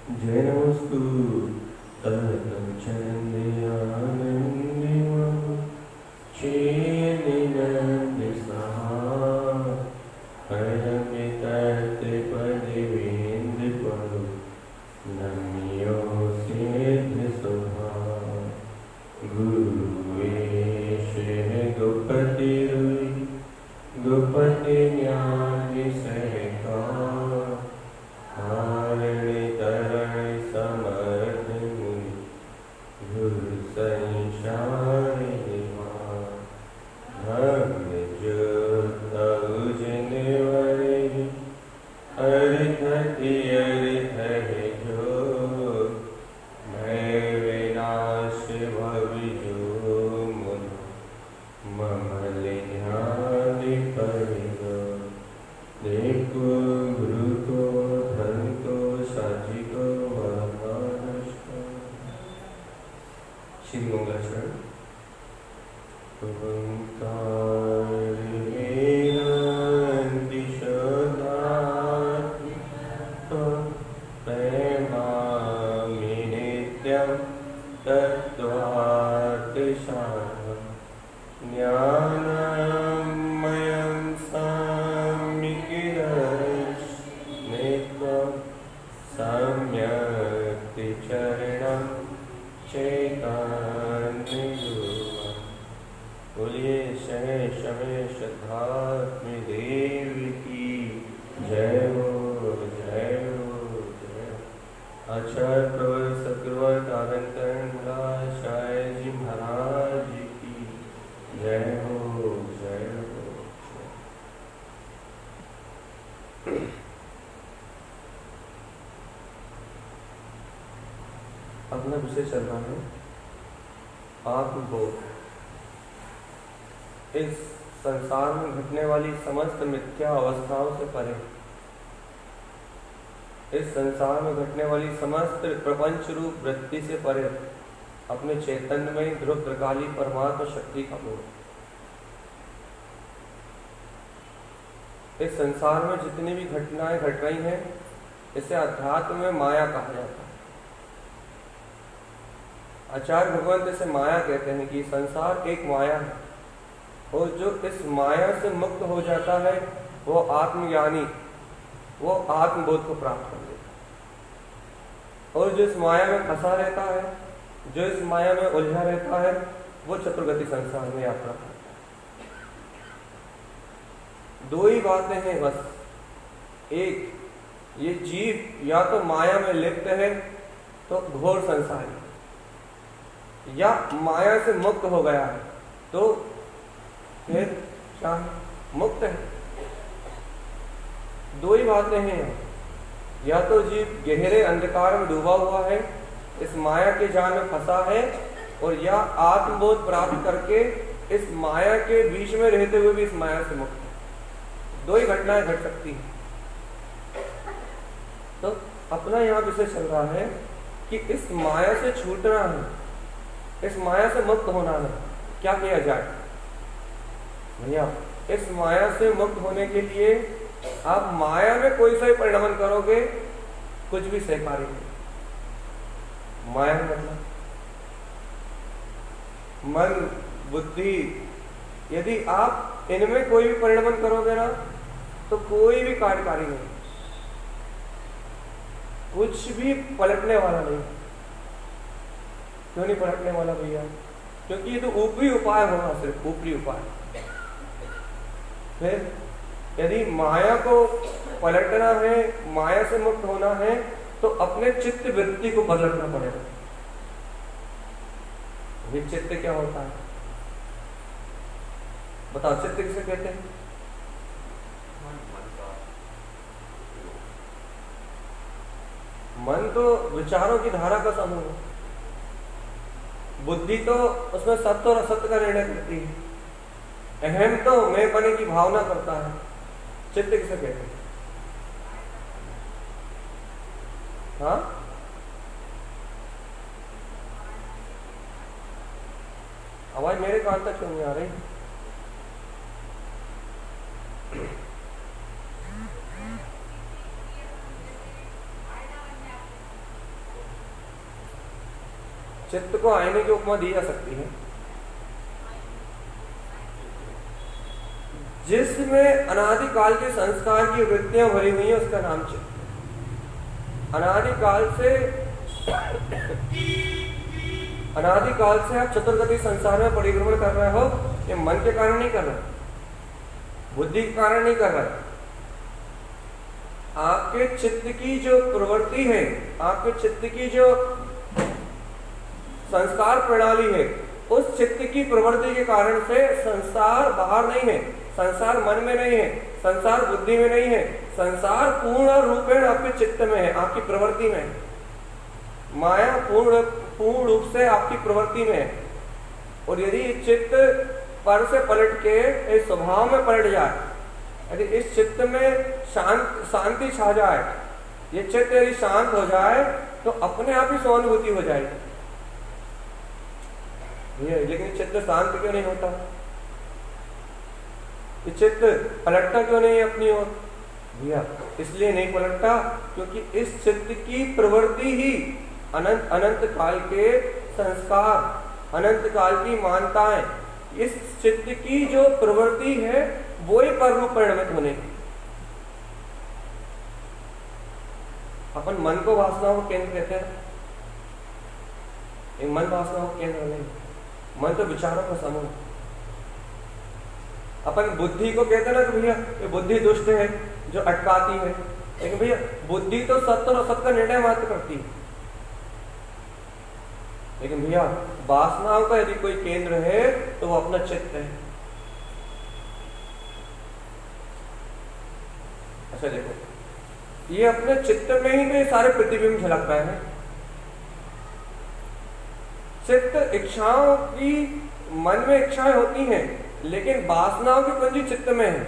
जय नमस्तु तदं चन्द्रयानन्दिमं चेनिनन्दिसहा परमितत्पदिवेन्द्रपदु नम्यो सिद्धसुहा गुरुवेशः गोपतिरुई गोपति ज्ञान सहका हारणे तरण समर्थ मुनि गुरु संसार भक्त जो तउजनवरे अर्थ अर्थ है जो मैं विनाश भव जो मुन ममल ध्यान परिगो देखो गुरु को धन को साजी को महाराज को श्री मंगलाचरण ओंकार वेदांति शोधात्म प्रेमामि नित्यं तत्त्वार्थसारं ज्ञानमयं सम्यक् सम्यक् चरणं चैतन्ययुगं बोलिए शेष मेष धात्म देव की जय हो जय हो जय। आचार्य प्रवर सतगुरुवर आनंदाचार्य जी महाराज की जय हो जय हो जय। अपना विषय चल रहा है आत्मबोध। इस संसार में घटने वाली समस्त मिथ्या अवस्थाओं से परे, इस संसार में घटने वाली समस्त प्रपंच रूप वृत्ति से परे अपने चैतन्य में ध्रुव प्रकाली परमात्मा शक्ति का बोध। इस संसार में जितनी भी घटनाएं घट रही हैं, इसे अध्यात्म में माया कहा जाता है। आचार्य भगवंत इसे माया कहते हैं कि संसार एक माया है, और जो इस माया से मुक्त हो जाता है वो आत्मज्ञानी, वो आत्मबोध को प्राप्त कर लेता है। और जो इस माया में फंसा रहता है, जो इस माया में उलझा रहता है, वो चतुर्गति संसार में यात्रा करता है। दो ही बातें हैं बस। एक, ये जीव या तो माया में लिप्त है तो घोर संसारी, या माया से मुक्त हो गया है तो फिर क्या मुक्त है। दो ही बातें हैं, या तो जीव गहरे अंधकार में डूबा हुआ है, इस माया के जाल में फंसा है, और या आत्मबोध प्राप्त करके इस माया के बीच में रहते हुए भी इस माया से मुक्त है। दो ही घटनाएं घट सकती हैं। तो अपना यहाँ विषय चल रहा है कि इस माया से छूटना है, इस माया से मुक्त होना है। क्या किया जाए भैया? इस माया से मुक्त होने के लिए आप माया में कोई सा भी परिणमन करोगे, कुछ भी सहकारी नहीं। माया मतलब मन, बुद्धि, यदि आप इनमें कोई भी परिणमन करोगे ना, तो कोई भी कार्यकारी नहीं, कुछ भी पलटने वाला नहीं। क्यों नहीं पलटने वाला भैया? क्योंकि ये तो ऊपरी उपाय होगा, सिर्फ ऊपरी उपाय। फिर यदि माया को पलटना है, माया से मुक्त होना है, तो अपने चित्त वृत्ति को बदलना पड़ेगा। ये चित्त क्या होता है बताओ? चित्त किसे कहते हैं? मन तो विचारों की धारा का समूह है। बुद्धि तो उसमें सत्य और असत्य का निर्णय करती है। अहम तो मैं बने की भावना करता है। चित्त किसे कहते हैं? हाँ, आवाज मेरे कान तक क्यों नहीं आ रही? चित्त को आईने की उपमा दी जा सकती है। जिसमें अनादिकाल के संस्कार की वृत्तियां भरी हुई हैं उसका नाम चित्त। अनादिकाल से आप चतुर्गति संसार में परिभ्रमण कर रहे हो, ये मन के कारण नहीं कर रहे, बुद्धि के कारण नहीं कर रहे। आपके चित्त की जो प्रवृत्ति है, आपके चित्त की जो संस्कार प्रणाली है, उस चित्त की प्रवृत्ति के कारण से संसार बाहर नहीं है, संसार मन में नहीं है, संसार बुद्धि में नहीं है, संसार पूर्ण रूपेण आपके चित्त में है, आपकी प्रवृत्ति में है। माया पूर्ण रूप से आपकी प्रवृत्ति में है। और यदि चित्त पर से पलट के इस स्वभाव में पलट जाए, यदि इस चित्त में शांति छा जाए, ये चित्त यदि शांत हो जाए तो अपने आप ही स्वानुभूति हो जाएगी। लेकिन चित्त शांत क्यों नहीं होता? ये चित्त पलटता क्यों नहीं है अपनी ओर? भैया इसलिए नहीं पलटता क्योंकि इस चित्त की प्रवृत्ति ही अनंत काल के संस्कार, अनंत काल की मान्यताएं, इस चित्त की जो प्रवृत्ति है वो ही पर रूप परिणमित होने की। अपन मन को वासनाओं का केंद्र कहते हैं, एक मन वासनाओं का केंद्र नहीं, मन तो विचारों का समूह। अपन बुद्धि को कहते हैं ना कि भैया ये बुद्धि दुष्ट है जो अटकाती है, लेकिन भैया बुद्धि तो सत्य और असत का निर्णय मात्र करती है। लेकिन भैया वासनाओं का यदि कोई केंद्र है तो वो अपना चित्त है। अच्छा देखो, ये अपने चित्त में ही तो सारे प्रतिबिंब झलक रहे हैं। चित्त इच्छाओं की, मन में इच्छाएं होती हैं, लेकिन वासनाओं की पूंजी चित्त में है,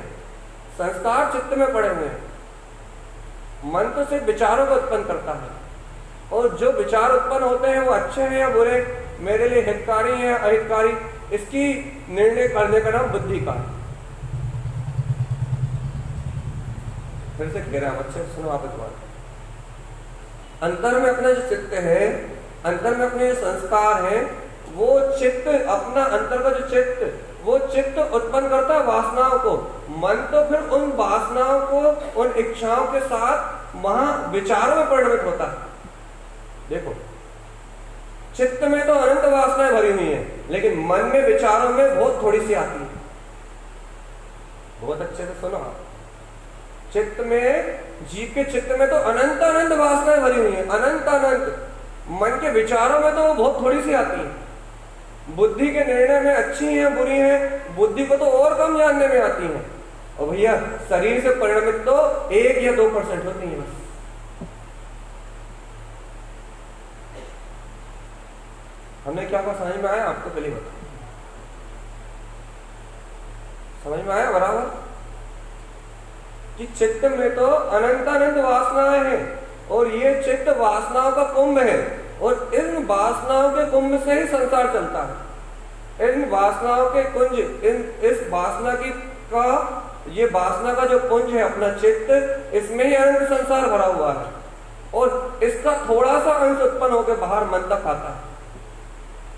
संस्कार चित्त में पड़े हुए हैं। मन तो सिर्फ विचारों को उत्पन्न करता है, और जो विचार उत्पन्न होते हैं वो अच्छे हैं या बुरे, मेरे लिए हितकारी हैं या अहितकारी, इसकी निर्णय करने का नाम बुद्धि का है। फिर से कह रहा हूं, अच्छे सुनो आप बात। अंतर में अपना जो चित्त है, अंतर में अपने जो संस्कार है, वो चित्त अपना अंतर का जो चित्त, वो चित्त उत्पन्न करता है वासनाओं को। मन तो फिर उन वासनाओं को, उन इच्छाओं के साथ वहां विचारों में परिणमित होता है। देखो चित्त में तो अनंत वासनाएं भरी हुई हैं, लेकिन मन में विचारों में बहुत थोड़ी सी आती है। बहुत अच्छे से सुनो आप, चित्त में, जीव के चित्त में तो अनंत अनंत वासनाएं भरी हुई हैं, अनंत अनंत। मन के विचारों में तो वो बहुत थोड़ी सी आती है। बुद्धि के निर्णय में अच्छी हैं बुरी हैं, बुद्धि को तो और कम जानने में आती हैं। और भैया शरीर से परिणमित तो 1 या 2% होती है बस। हमने क्या कहा, समझ में आया आपको? पहले बताओ, समझ में आया बराबर कि चित्त में तो अनंत अनंत वासनाएं हैं, और ये चित्त वासनाओं का कुंभ है, और इन वासनाओं के कुंभ से ही संसार चलता है। इन वासनाओं के कुंज, इस वासना की का, ये वासना का जो कुंज है अपना चित्त, इसमें ही अनंत संसार भरा हुआ है, और इसका थोड़ा सा अंश उत्पन्न होकर बाहर मन तक आता है।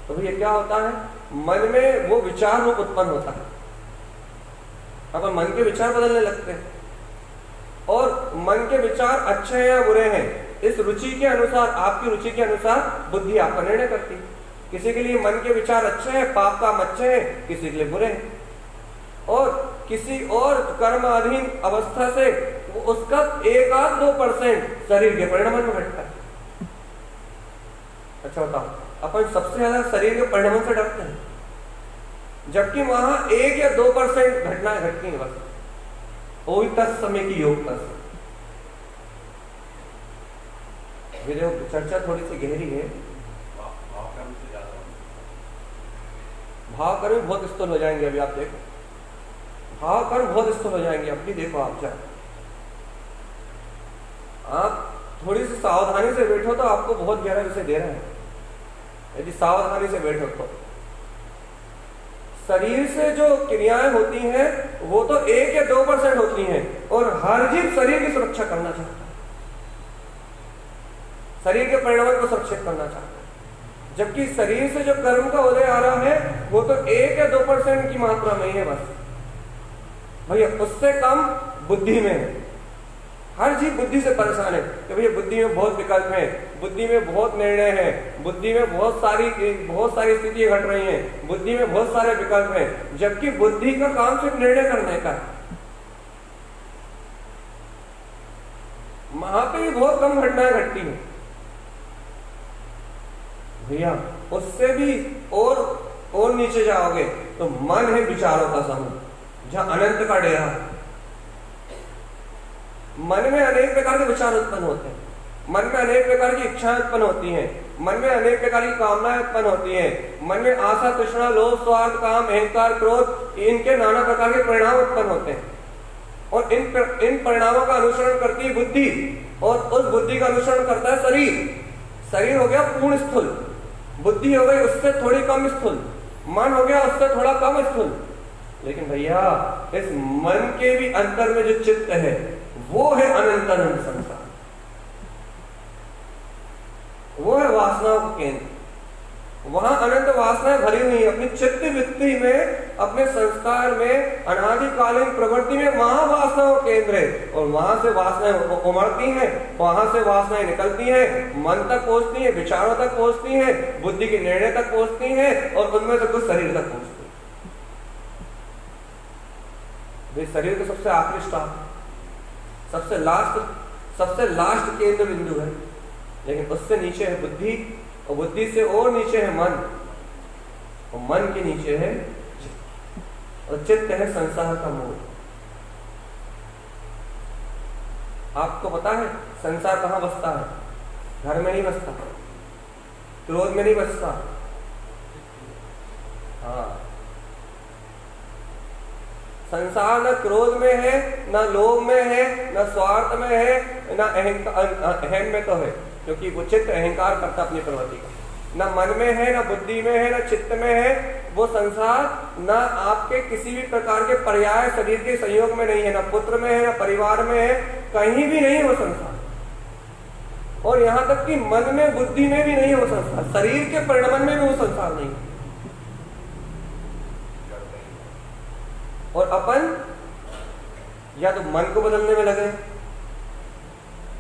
तो ये क्या होता है, मन में वो विचार रूप उत्पन्न होता है। अपन मन के विचार बदलने लगते हैं, और मन के विचार अच्छे हैं या बुरे हैं, इस रुचि के अनुसार, आपकी रुचि के अनुसार बुद्धि आपका निर्णय करती है। किसी के लिए मन के विचार अच्छे हैं, पाप काम अच्छे हैं, किसी के लिए बुरे हैं, और किसी और कर्माधीन अवस्था से उसका 1-2% शरीर के परिणाम में घटता है। अच्छा बताओ, अपन सबसे ज्यादा शरीर के परिणाम से डरते हैं, जबकि वहां 1 या 2% घटनाएं घटती हैं बस। वही तत्समय की योग तत्समय। देखो चर्चा थोड़ी सी गहरी है, भाव कर्म बहुत स्थूल हो जाएंगे। अभी आप देखो, भाव कर्म बहुत स्थूल हो जाएंगे। अभी देखो आप जाए, आप थोड़ी सी सावधानी से बैठो तो आपको बहुत गहरा विषय दे रहा है। यदि सावधानी से बैठो तो शरीर से जो क्रियाएं होती हैं वो तो 1 या 2% होती हैं, और हर जीव शरीर की सुरक्षा करना चाहता है, शरीर के परिणाम को सुरक्षित करना चाहता है। जबकि शरीर से जो कर्म का उदय आ रहा है वो तो 1 या 2% की मात्रा में ही है बस भैया, उससे कम बुद्धि में है। हर जीव बुद्धि से परेशान है कि भैया बुद्धि में बहुत विकल्प है, बुद्धि में बहुत निर्णय है, बुद्धि में बहुत सारी स्थितियां घट रही हैं, बुद्धि में बहुत सारे विकल्प हैं, जबकि बुद्धि का काम सिर्फ निर्णय करने का है। वहां पे भी बहुत कम घटनाएं घटती हैं भैया। उससे भी और नीचे जाओगे तो मन है विचारों का समूह, जहां अनंत का डेरा है। मन में अनेक प्रकार के विचार उत्पन्न होते हैं, मन में अनेक प्रकार की इच्छाएं उत्पन्न होती हैं, मन में अनेक प्रकार की कामनाएं उत्पन्न होती हैं, मन में आशा, तृष्णा, लोभ, स्वार्थ, काम, अहंकार, क्रोध, इनके नाना प्रकार के परिणाम उत्पन्न होते हैं। और इन परिणामों का अनुसरण करती है बुद्धि, और उस बुद्धि का अनुसरण करता है शरीर। शरीर हो गया पूर्ण स्थूल, बुद्धि हो गई उससे थोड़ी कम स्थूल, मन हो गया उससे थोड़ा कम स्थूल। लेकिन भैया इस मन के भी अंतर में जो चित्त है वो है अनंत अनंत संसार, वो है वासनाओं का केंद्र। वहां अनंत वासनाएं भरी हुई, अपनी चित्त वृत्ति में, अपने संस्कार में, अनादिकालीन प्रवृत्ति में वहां वासनाओं केंद्र है। और वहां से वासनाएं उमड़ती हैं, वहां से वासनाएं निकलती हैं, मन तक पहुंचती हैं, विचारों तक पहुंचती हैं, बुद्धि के निर्णय तक पहुंचती हैं, और उनमें से कुछ शरीर तक पहुंचती है। शरीर का सबसे आखिरी स्टॉप, सबसे लास्ट केंद्र बिंदु है, लेकिन उससे नीचे है बुद्धि, और बुद्धि से और नीचे है मन, और मन के नीचे है चित्त, और चित्त है संसार का मूल। आपको पता है संसार कहां बसता है? घर में नहीं बसता, क्रोध में नहीं बसता, हाँ, संसार न क्रोध में है, न लोभ में है, न स्वार्थ में है, न अहम में तो है, क्योंकि वो चित्त अहंकार करता अपनी प्रवृत्ति का। न मन में है, न बुद्धि में है, न चित्त में है वो संसार, न आपके किसी भी प्रकार के पर्याय शरीर के संयोग में नहीं है, न पुत्र में है, न परिवार में है, कहीं भी नहीं वो संसार। और यहां तक कि मन में, बुद्धि में भी नहीं है वो संसार, शरीर के परिणाम में भी वो संसार नहीं है। और अपन या तो मन को बदलने में लगे,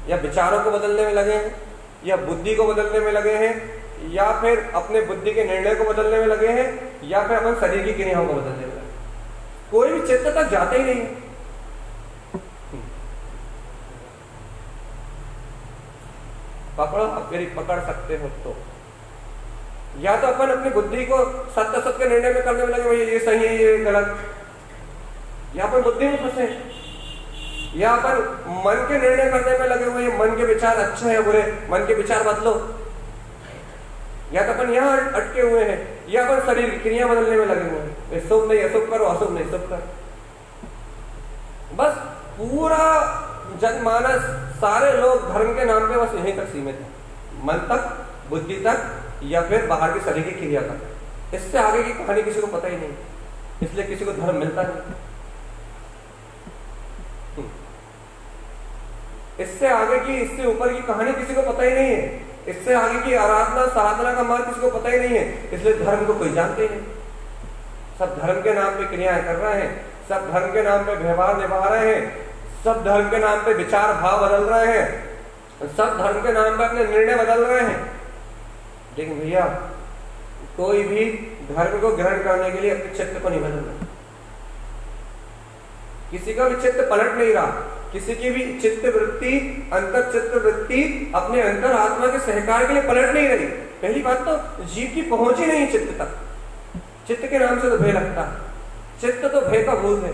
या विचारों को बदलने में लगे हैं, या बुद्धि को बदलने में लगे हैं, या फिर अपने बुद्धि के निर्णय को बदलने में लगे हैं, या फिर अपन शरीर की क्रियाओं को बदलने में लगे। कोई भी चित्त तक जाता ही नहीं। पकड़ो, आप मेरी पकड़ सकते हो तो। या तो अपन अपनी बुद्धि को सत्य सत्य निर्णय में करने में लगे, भाई ये सही है ये गलत, या अपन बुद्धि में फंसे, या अपन मन के निर्णय करने में लगे हुए, मन के विचार अच्छे हैं बुरे, मन के विचार बदलो, या तो अपन यहाँ अटके हुए हैं, या अपन शरीर की क्रिया बदलने में लगे हुए हैं, शुभ नहीं अशुभ करो, अशुभ नहीं शुभ करो। बस पूरा जनमानस, सारे लोग धर्म के नाम पे बस यहीं तक सीमित है, मन तक, बुद्धि तक, या फिर बाहर की शरीर की क्रिया तक। इससे आगे की कहानी किसी को पता ही नहीं, इसलिए किसी को धर्म मिलता नहीं। इससे आगे की, इससे ऊपर की कहानी किसी को पता ही नहीं है, इससे आगे की आराधना साधना का मार्ग किसी को पता ही नहीं है, इसलिए धर्म को कोई जानते ही नहीं। सब धर्म के नाम पे क्रियाएं कर रहे हैं, सब धर्म के नाम पे व्यवहार निभा रहे हैं, सब धर्म के नाम पे विचार भाव बदल रहे हैं, सब धर्म के नाम पे अपने निर्णय बदल रहे हैं। लेकिन भैया कोई भी धर्म को ग्रहण करने के लिए अपने चित्त को नहीं बदल रहा, किसी का भी चित्त पलट नहीं रहा, किसी की भी चित्त वृत्ति, अंतर चित्त वृत्ति अपने अंतर आत्मा के सहकार के लिए पलट नहीं रही। पहली बात तो जीव की पहुंच ही नहीं चित्त तक, चित्त के नाम से तो भय लगता है, चित्त तो भय का भूत है।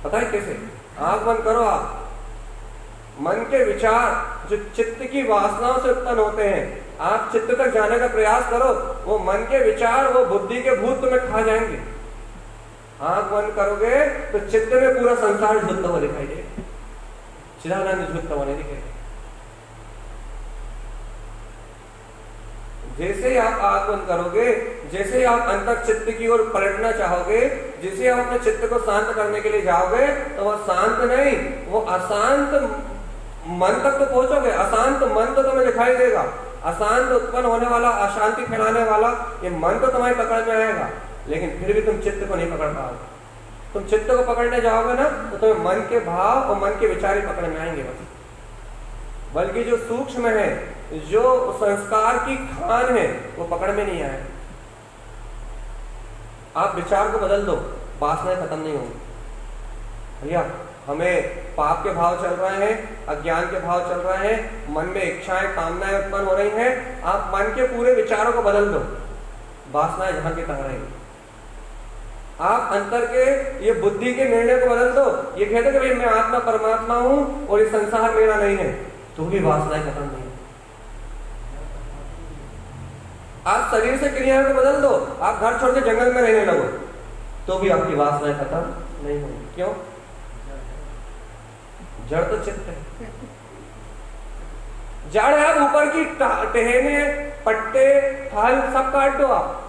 पता है कैसे? आंख बंद करो आप, मन के विचार जो चित्त की वासनाओं से उत्पन्न होते हैं, आप चित्त तक जाने का प्रयास करो, वो मन के विचार, वो बुद्धि के भूत तुम्हें खा जाएंगे। आंख बंद करोगे तो चित्त में पूरा संसार झूलता हुआ दिखाई देगा, चिदानंद झूलता हुआ नहीं दिखेगा। जैसे ही आप आंख बंद करोगे, जैसे ही आप अंतर चित्त की ओर पलटना चाहोगे, जैसे आप अपने चित्त को शांत करने के लिए जाओगे, तो वह शांत नहीं, वो अशांत मन तक तो पहुंचोगे। अशांत मन तो तुम्हें दिखाई देगा, अशांत उत्पन्न होने वाला, अशांति फैलाने वाला ये मन तो तुम्हारी पकड़ में आएगा, लेकिन फिर भी तुम चित्त को नहीं पकड़ पाओगे। तुम चित्त को पकड़ने जाओगे ना तो तुम्हें मन के भाव और मन के विचार ही पकड़ में आएंगे बस। बल्कि जो सूक्ष्म है, जो संस्कार की खान है, वो पकड़ में नहीं आए। आप विचार को बदल दो, वासनाएं खत्म नहीं होंगी। भैया हमें पाप के भाव चल रहे हैं, अज्ञान के भाव चल रहे हैं, मन में इच्छाएं कामनाएं उत्पन्न हो रही हैं, आप मन के पूरे विचारों को बदल दो, वासनाएं जहां की तहां रहेंगी। आप अंतर के ये बुद्धि के निर्णय को बदल दो, ये कहते कि भाई मैं आत्मा परमात्मा हूं और ये संसार मेरा नहीं है, तो भी वासनाएं खत्म नहीं है। आप शरीर से क्रियाओं को बदल दो, आप घर छोड़ के जंगल में रहने लगो, तो भी आपकी वासनाएं खत्म नहीं होगी। क्यों? जड़ तो चित्त है। जड़ है, आप ऊपर की टहने, पट्टे, फल सब काट दो आप।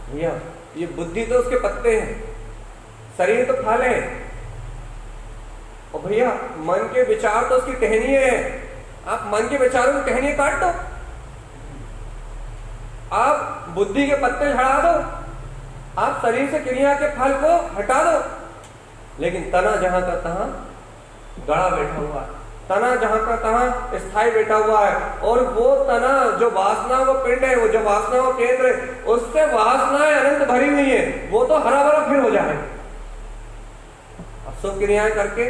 भैया ये बुद्धि तो उसके पत्ते हैं, शरीर तो फल है, और भैया मन के विचार तो उसकी टहनी है। आप मन के विचारों की टहनी काट दो, आप बुद्धि के पत्ते झड़ा दो, आप शरीर से क्रिया के फल को हटा दो, लेकिन तना जहां का तहां गड़ा बैठा हुआ है, तना जहां का तहां स्थायी बैठा हुआ है। और वो तना जो वासना वो पिंड है, वो जो वासना वो केंद्र है, उससे वासनाएं अनंत भरी हुई है, वो तो हरा भरा फिर हो जाए। शुभ क्रियाएं करके,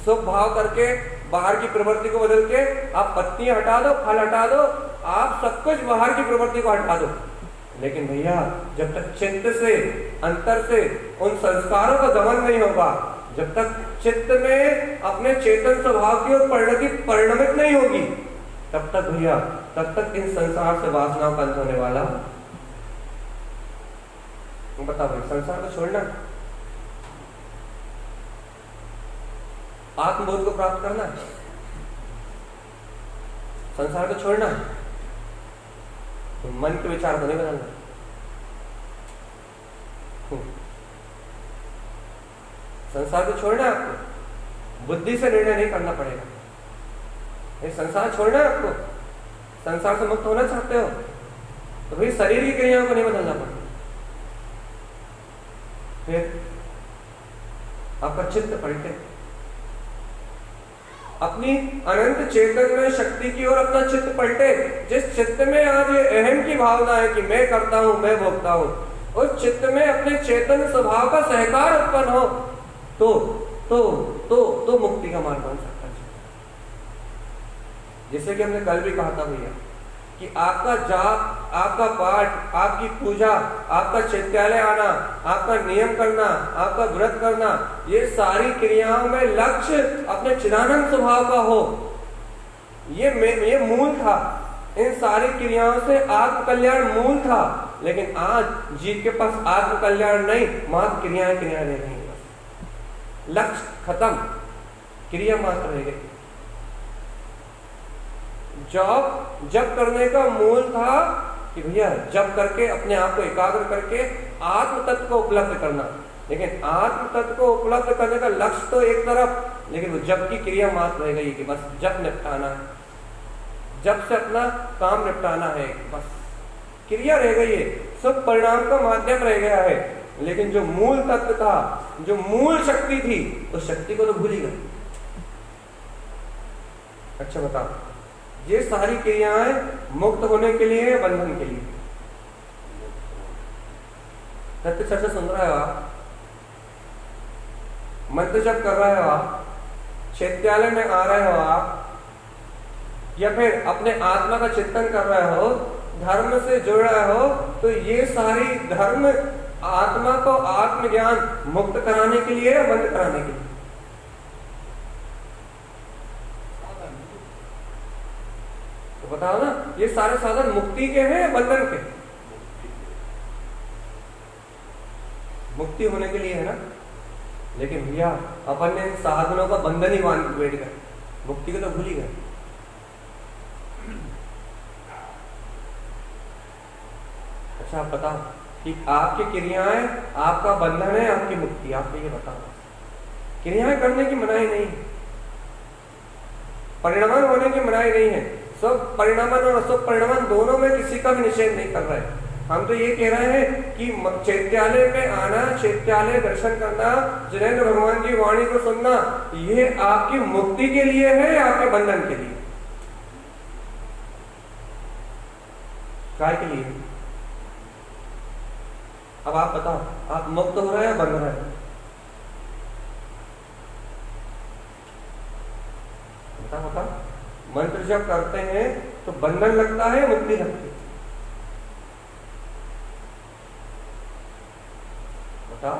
शुभ भाव करके, बाहर की प्रवृत्ति को बदल के आप पत्तियां हटा दो, फल हटा दो, आप सब कुछ बाहर की प्रवृत्ति को हटा दो, लेकिन भैया जब तक चित्त से, अंतर से उन संस्कारों का दमन नहीं होगा, जब तक चित्त में अपने चेतन स्वभाव की ओर परिणति परिणमित नहीं होगी, तब तक भैया, तब तक इन संसार से वासनाओं का अंत होने वाला। बताओ भाई, संसार को छोड़ना, आत्मबोध को प्राप्त करना, संसार को छोड़ना, तो मन के विचार को नहीं बदलना। संसार को छोड़ना है आपको, बुद्धि से निर्णय नहीं करना पड़ेगा। ये संसार छोड़ना है आपको, संसार से मुक्त होना चाहते हो, तो भाई शरीर की क्रियाओं को नहीं बदलना पड़ेगा। फिर आपका चित्त पलटे, अपनी अनंत चेतन में शक्ति की ओर अपना चित्त पलटे। जिस चित्त में आज ये अहम की भावना है कि मैं करता हूं, मैं भोगता हूं, उस चित्त में अपने चेतन स्वभाव का सहकार उत्पन्न हो, तो मुक्ति का मार्ग बन सकता है। जैसे कि हमने कल भी कहा था भैया कि आपका जाप, आपका पाठ, आपकी पूजा, आपका चित्तालय आना, आपका नियम करना, आपका व्रत करना, ये सारी क्रियाओं में लक्ष्य अपने चिदानंद स्वभाव का हो, ये मूल था। इन सारी क्रियाओं से आत्म कल्याण मूल था, लेकिन आज जीव के पास आत्म कल्याण नहीं, मात्र क्रियाएं रह गई। लक्ष्य खत्म, क्रिया मात्र रह गई। जप करने का मूल था कि भैया जप करके अपने आप को एकाग्र करके आत्म तत्व को उपलब्ध करना, लेकिन आत्म तत्व को उपलब्ध करने का लक्ष्य तो एक तरफ, लेकिन वो जप की क्रिया मात्र रह गई कि बस जप निपटाना है, जप से अपना काम निपटाना है, बस क्रिया रह गई है, सब परिणाम का माध्यम रह गया है। लेकिन जो मूल तत्व था, जो मूल शक्ति थी, उस शक्ति को तो भूल ही गए। अच्छा बताओ, ये सारी क्रियाएं मुक्त होने के लिए है, बंधन के लिए? सत्य चर्चा सुन रहे हो आप, मंत्र जप कर रहे हो आप, चैत्यालय में आ रहे हो आप, या फिर अपने आत्मा का चिंतन कर रहे हो, धर्म से जुड़ रहे हो, तो ये सारी धर्म आत्मा को आत्मज्ञान मुक्त कराने के लिए या बंद कराने के लिए? तो बताओ ना, ये सारे साधन मुक्ति के हैं, बंधन के? मुक्ति होने के लिए है ना। लेकिन भैया अपन ने साधनों का बंधन ही मान बैठ गए, मुक्ति को तो भूल ही गए। अच्छा आप बताओ कि आपकी क्रियाएं आपका बंधन है, आपकी मुक्ति? आप ये बताओ, क्रियाएं करने की मनाही नहीं, परिणमन होने की मनाही नहीं है। सब परिणमन और अशुभ परिणमन दोनों में किसी का भी निषेध नहीं कर रहे हैं। हम तो ये कह रहे हैं कि चैत्यालय में आना, चैत्यालय दर्शन करना, जिनेंद्र भगवान की वाणी को सुनना, ये आपकी मुक्ति के लिए है या आपके बंधन के लिए? काय के लिए? अब आप बताओ, आप मुक्त हो रहे हैं या बंध रहे हैं? बता मंत्र जब करते हैं तो बंधन लगता है, मुक्ति लगती है? बताओ।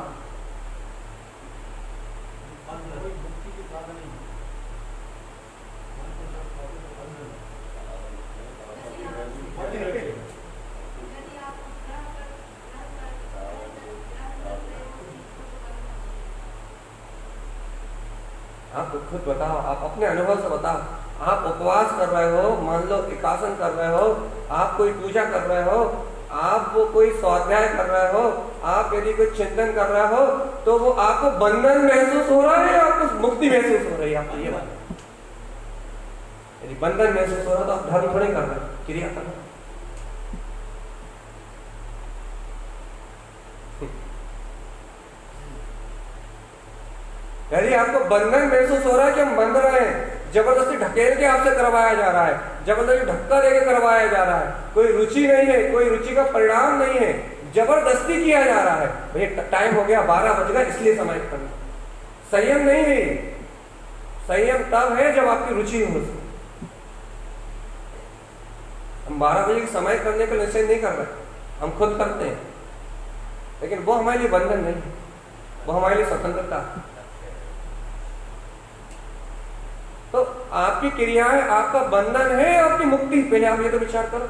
आप खुद बताओ, आप अपने अनुभव से बताओ। आप उपवास कर रहे हो, मान लो एकासन कर रहे हो, आप कोई पूजा कर रहे हो, आप वो कोई स्वाध्याय कर रहे हो, आप यदि कोई चिंतन कर रहे हो, तो वो आपको बंधन महसूस हो रहा है या आपको मुक्ति महसूस हो रही है? आपको ये बात, यदि बंधन महसूस हो रहा तो आप धर्म थोड़ी कर रहे हो, क्रिया कर रहे हो। यदि आपको बंधन महसूस हो रहा है कि हम बंध रहे हैं, जबरदस्ती ढकेल के आपसे करवाया जा रहा है, जबरदस्ती धक्का देके करवाया जा रहा है, कोई रुचि नहीं है, कोई रुचि का परिणाम नहीं है, जबरदस्ती किया जा रहा है, भैया टाइम हो गया, 12 बज गया इसलिए समय करना, संयम नहीं है। संयम तब है जब आपकी रुचि हो। हम 12 बजे की समय करने का निश्चय नहीं कर रहे, हम खुद करते हैं, लेकिन वो हमारे लिए बंधन नहीं है, वो हमारे लिए स्वतंत्रता। तो आपकी क्रियाएं आपका बंधन है, आपकी मुक्ति? पहले आप ये तो विचार करो।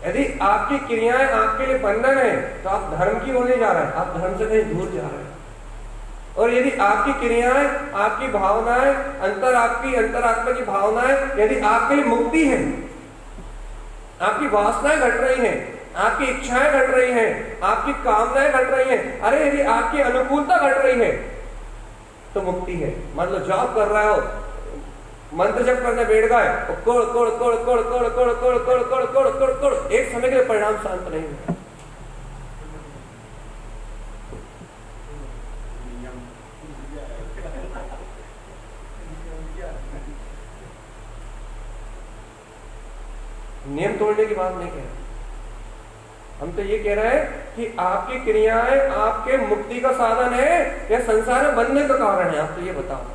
यदि आपकी क्रियाएं आपके लिए बंधन है तो आप धर्म की ओर नहीं जा रहे हैं, आप धर्म से कहीं दूर जा रहे हैं। और यदि आपकी क्रियाएं, आपकी भावनाएं, आपकी अंतरात्मा की भावनाएं यदि आपके लिए मुक्ति है, आपकी वासनाएं घट रही हैं, आपकी इच्छाएं घट रही हैं, आपकी कामनाएं घट रही हैं, अरे यदि आपकी अनुकूलता घट रही है तो मुक्ति है। मतलब जॉब कर रहे हो, मंत्र जप करने बैठ गए, कोड़ कोड़ कोड़ कोड़ कोड़ कोड़ कोड़ कोड़ कोड़ कोड़ कोड़ कोड़, एक समय के परिणाम शांत नहीं है। नियम तोड़ने की बात नहीं कह रहे, हम तो ये कह रहे हैं कि आपकी क्रियाएं आपके मुक्ति का साधन है या संसार में बंधने का कारण है? आप तो ये बताओ।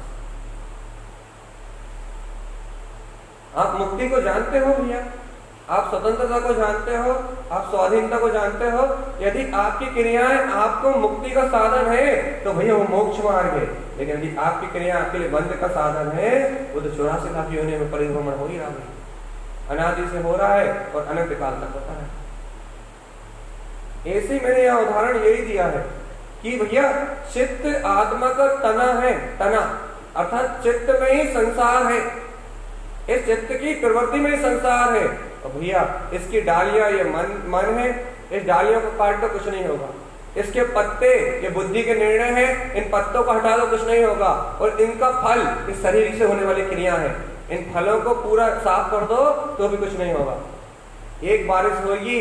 आप मुक्ति को जानते हो भैया, आप स्वतंत्रता को जानते हो, आप स्वाधीनता को जानते हो। यदि आपकी क्रियाएं आपको मुक्ति का साधन है तो भैया वो मोक्ष मार्ग है। लेकिन यदि आपकी क्रिया आपके लिए बंध का साधन है, वो तो 84 लाख योनियों में परिभ्रमण हो ही रहा है, अनादि से हो रहा है और अनंत काल तक होता है। ऐसे मैंने यह उदाहरण यही दिया है कि भैया चित्त आत्मा का तना है, तना अर्थात चित्त में ही संसार है, इस चित्त की प्रवृत्ति में ही संसार है। तो भैया इसकी डालियां ये मन है, इस डालियों को काट तो कुछ नहीं होगा। इसके पत्ते ये बुद्धि के निर्णय है, इन पत्तों को हटा दो कुछ नहीं होगा। और इनका फल इस शरीर से होने वाली क्रिया है, इन फलों को पूरा साफ कर दो तो भी कुछ नहीं होगा। एक बारिश होगी,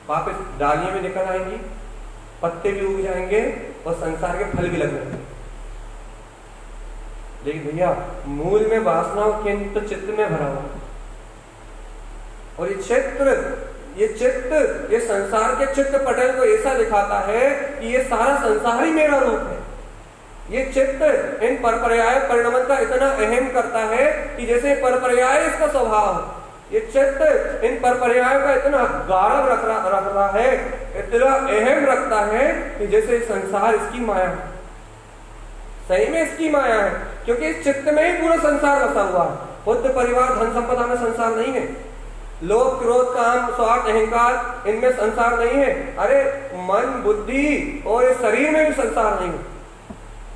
वापस डालियां भी निकल आएंगी, पत्ते भी उग जाएंगे और संसार के फल भी लग जाएंगे। लेकिन भैया मूल में वासनाओं केंद्र तो चित्त में भरा हुआ, और ये चित्त ये संसार के चित्त पटल को ऐसा दिखाता है कि ये सारा संसार ही मेरा रूप है। ये चित्त इन परपर्याय परिणमन का इतना अहम करता है कि जैसे परपर्याय इसका स्वभाव है, ये चित्त इन परपर्यायों का इतना गाढ़व रख रहा है, इतना अहम रखता है कि जैसे संसार इसकी माया है, सही में इसकी माया है, क्योंकि इस चित्त में ही पूरा संसार बसा हुआ है। बुद्ध परिवार धन संपदा में संसार नहीं है, लोभ क्रोध काम स्वार्थ अहंकार इनमें संसार नहीं है। अरे मन बुद्धि और इस शरीर में भी संसार नहीं है,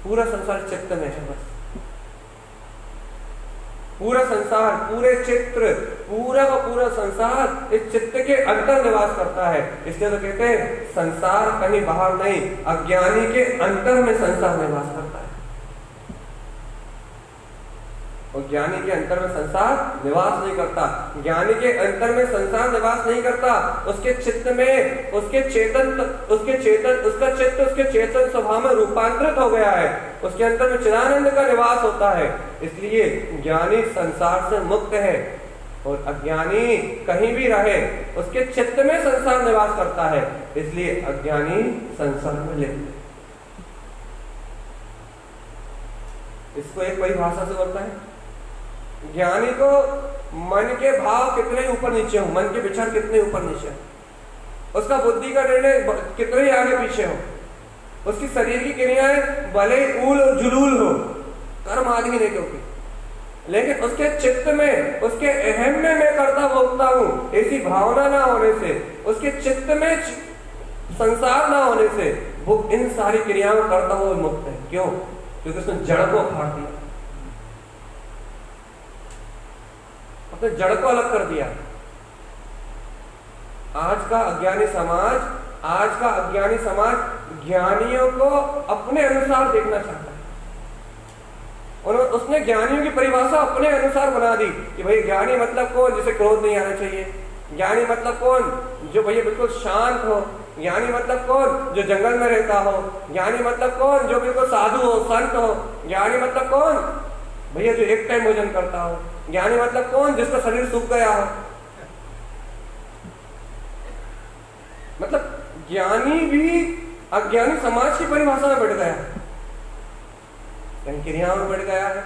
पूरा संसार चित्त में है। बस पूरा संसार, पूरे चित्र, पूरा का पूरा संसार इस चित्त के अंतर निवास करता है। इसलिए तो कहते हैं संसार कहीं बाहर नहीं, अज्ञानी के अंतर में संसार निवास करता है। और ज्ञानी के अंतर में संसार निवास नहीं करता। ज्ञानी के अंतर में संसार निवास नहीं करता, उसके चित्त में उसका चित्त उसके चेतन स्वभाव में रूपांतरित हो गया है, उसके अंतर में चिदानंद का निवास होता है। इसलिए ज्ञानी संसार से मुक्त है और अज्ञानी कहीं भी रहे उसके चित्त में संसार निवास करता है, इसलिए अज्ञानी संसार में लिप्त है। इसको एक परिभाषा से बोलता है, ज्ञानी को मन के भाव कितने ऊपर नीचे हो, मन के विचार कितने ऊपर नीचे हो, उसका बुद्धि का निर्णय कितने आगे पीछे हो, उसकी शरीर की क्रियाएं भले ऊल और जुलूल हो, कर्म आदमी नहीं होगी, लेकिन उसके चित्त में उसके अहम में मैं करता भोगता हूं ऐसी भावना ना होने से, उसके चित्त में संसार ना होने से वो इन सारी क्रियाओं करता हुआ मुक्त है। क्यों? क्योंकि उसने जड़ को फाड़ दिया, अपने जड़ को अलग कर दिया। आज का अज्ञानी समाज ज्ञानियों को अपने अनुसार देखना चाहता है, और उसने ज्ञानियों की परिभाषा अपने अनुसार बना दी कि भाई ज्ञानी मतलब कौन जिसे क्रोध नहीं आना चाहिए, ज्ञानी मतलब कौन जो भैया बिल्कुल शांत हो, ज्ञानी मतलब कौन जो जंगल में रहता हो, ज्ञानी मतलब कौन जो बिल्कुल साधु हो, संत हो, ज्ञानी मतलब कौन भैया जो एक टाइम भोजन करता हो, ज्ञानी मतलब कौन जिसका शरीर सूख गया हो। मतलब ज्ञानी भी अज्ञानी समाज की परिभाषा में बैठ गया, कहीं क्रियाओं में बढ़ गया है,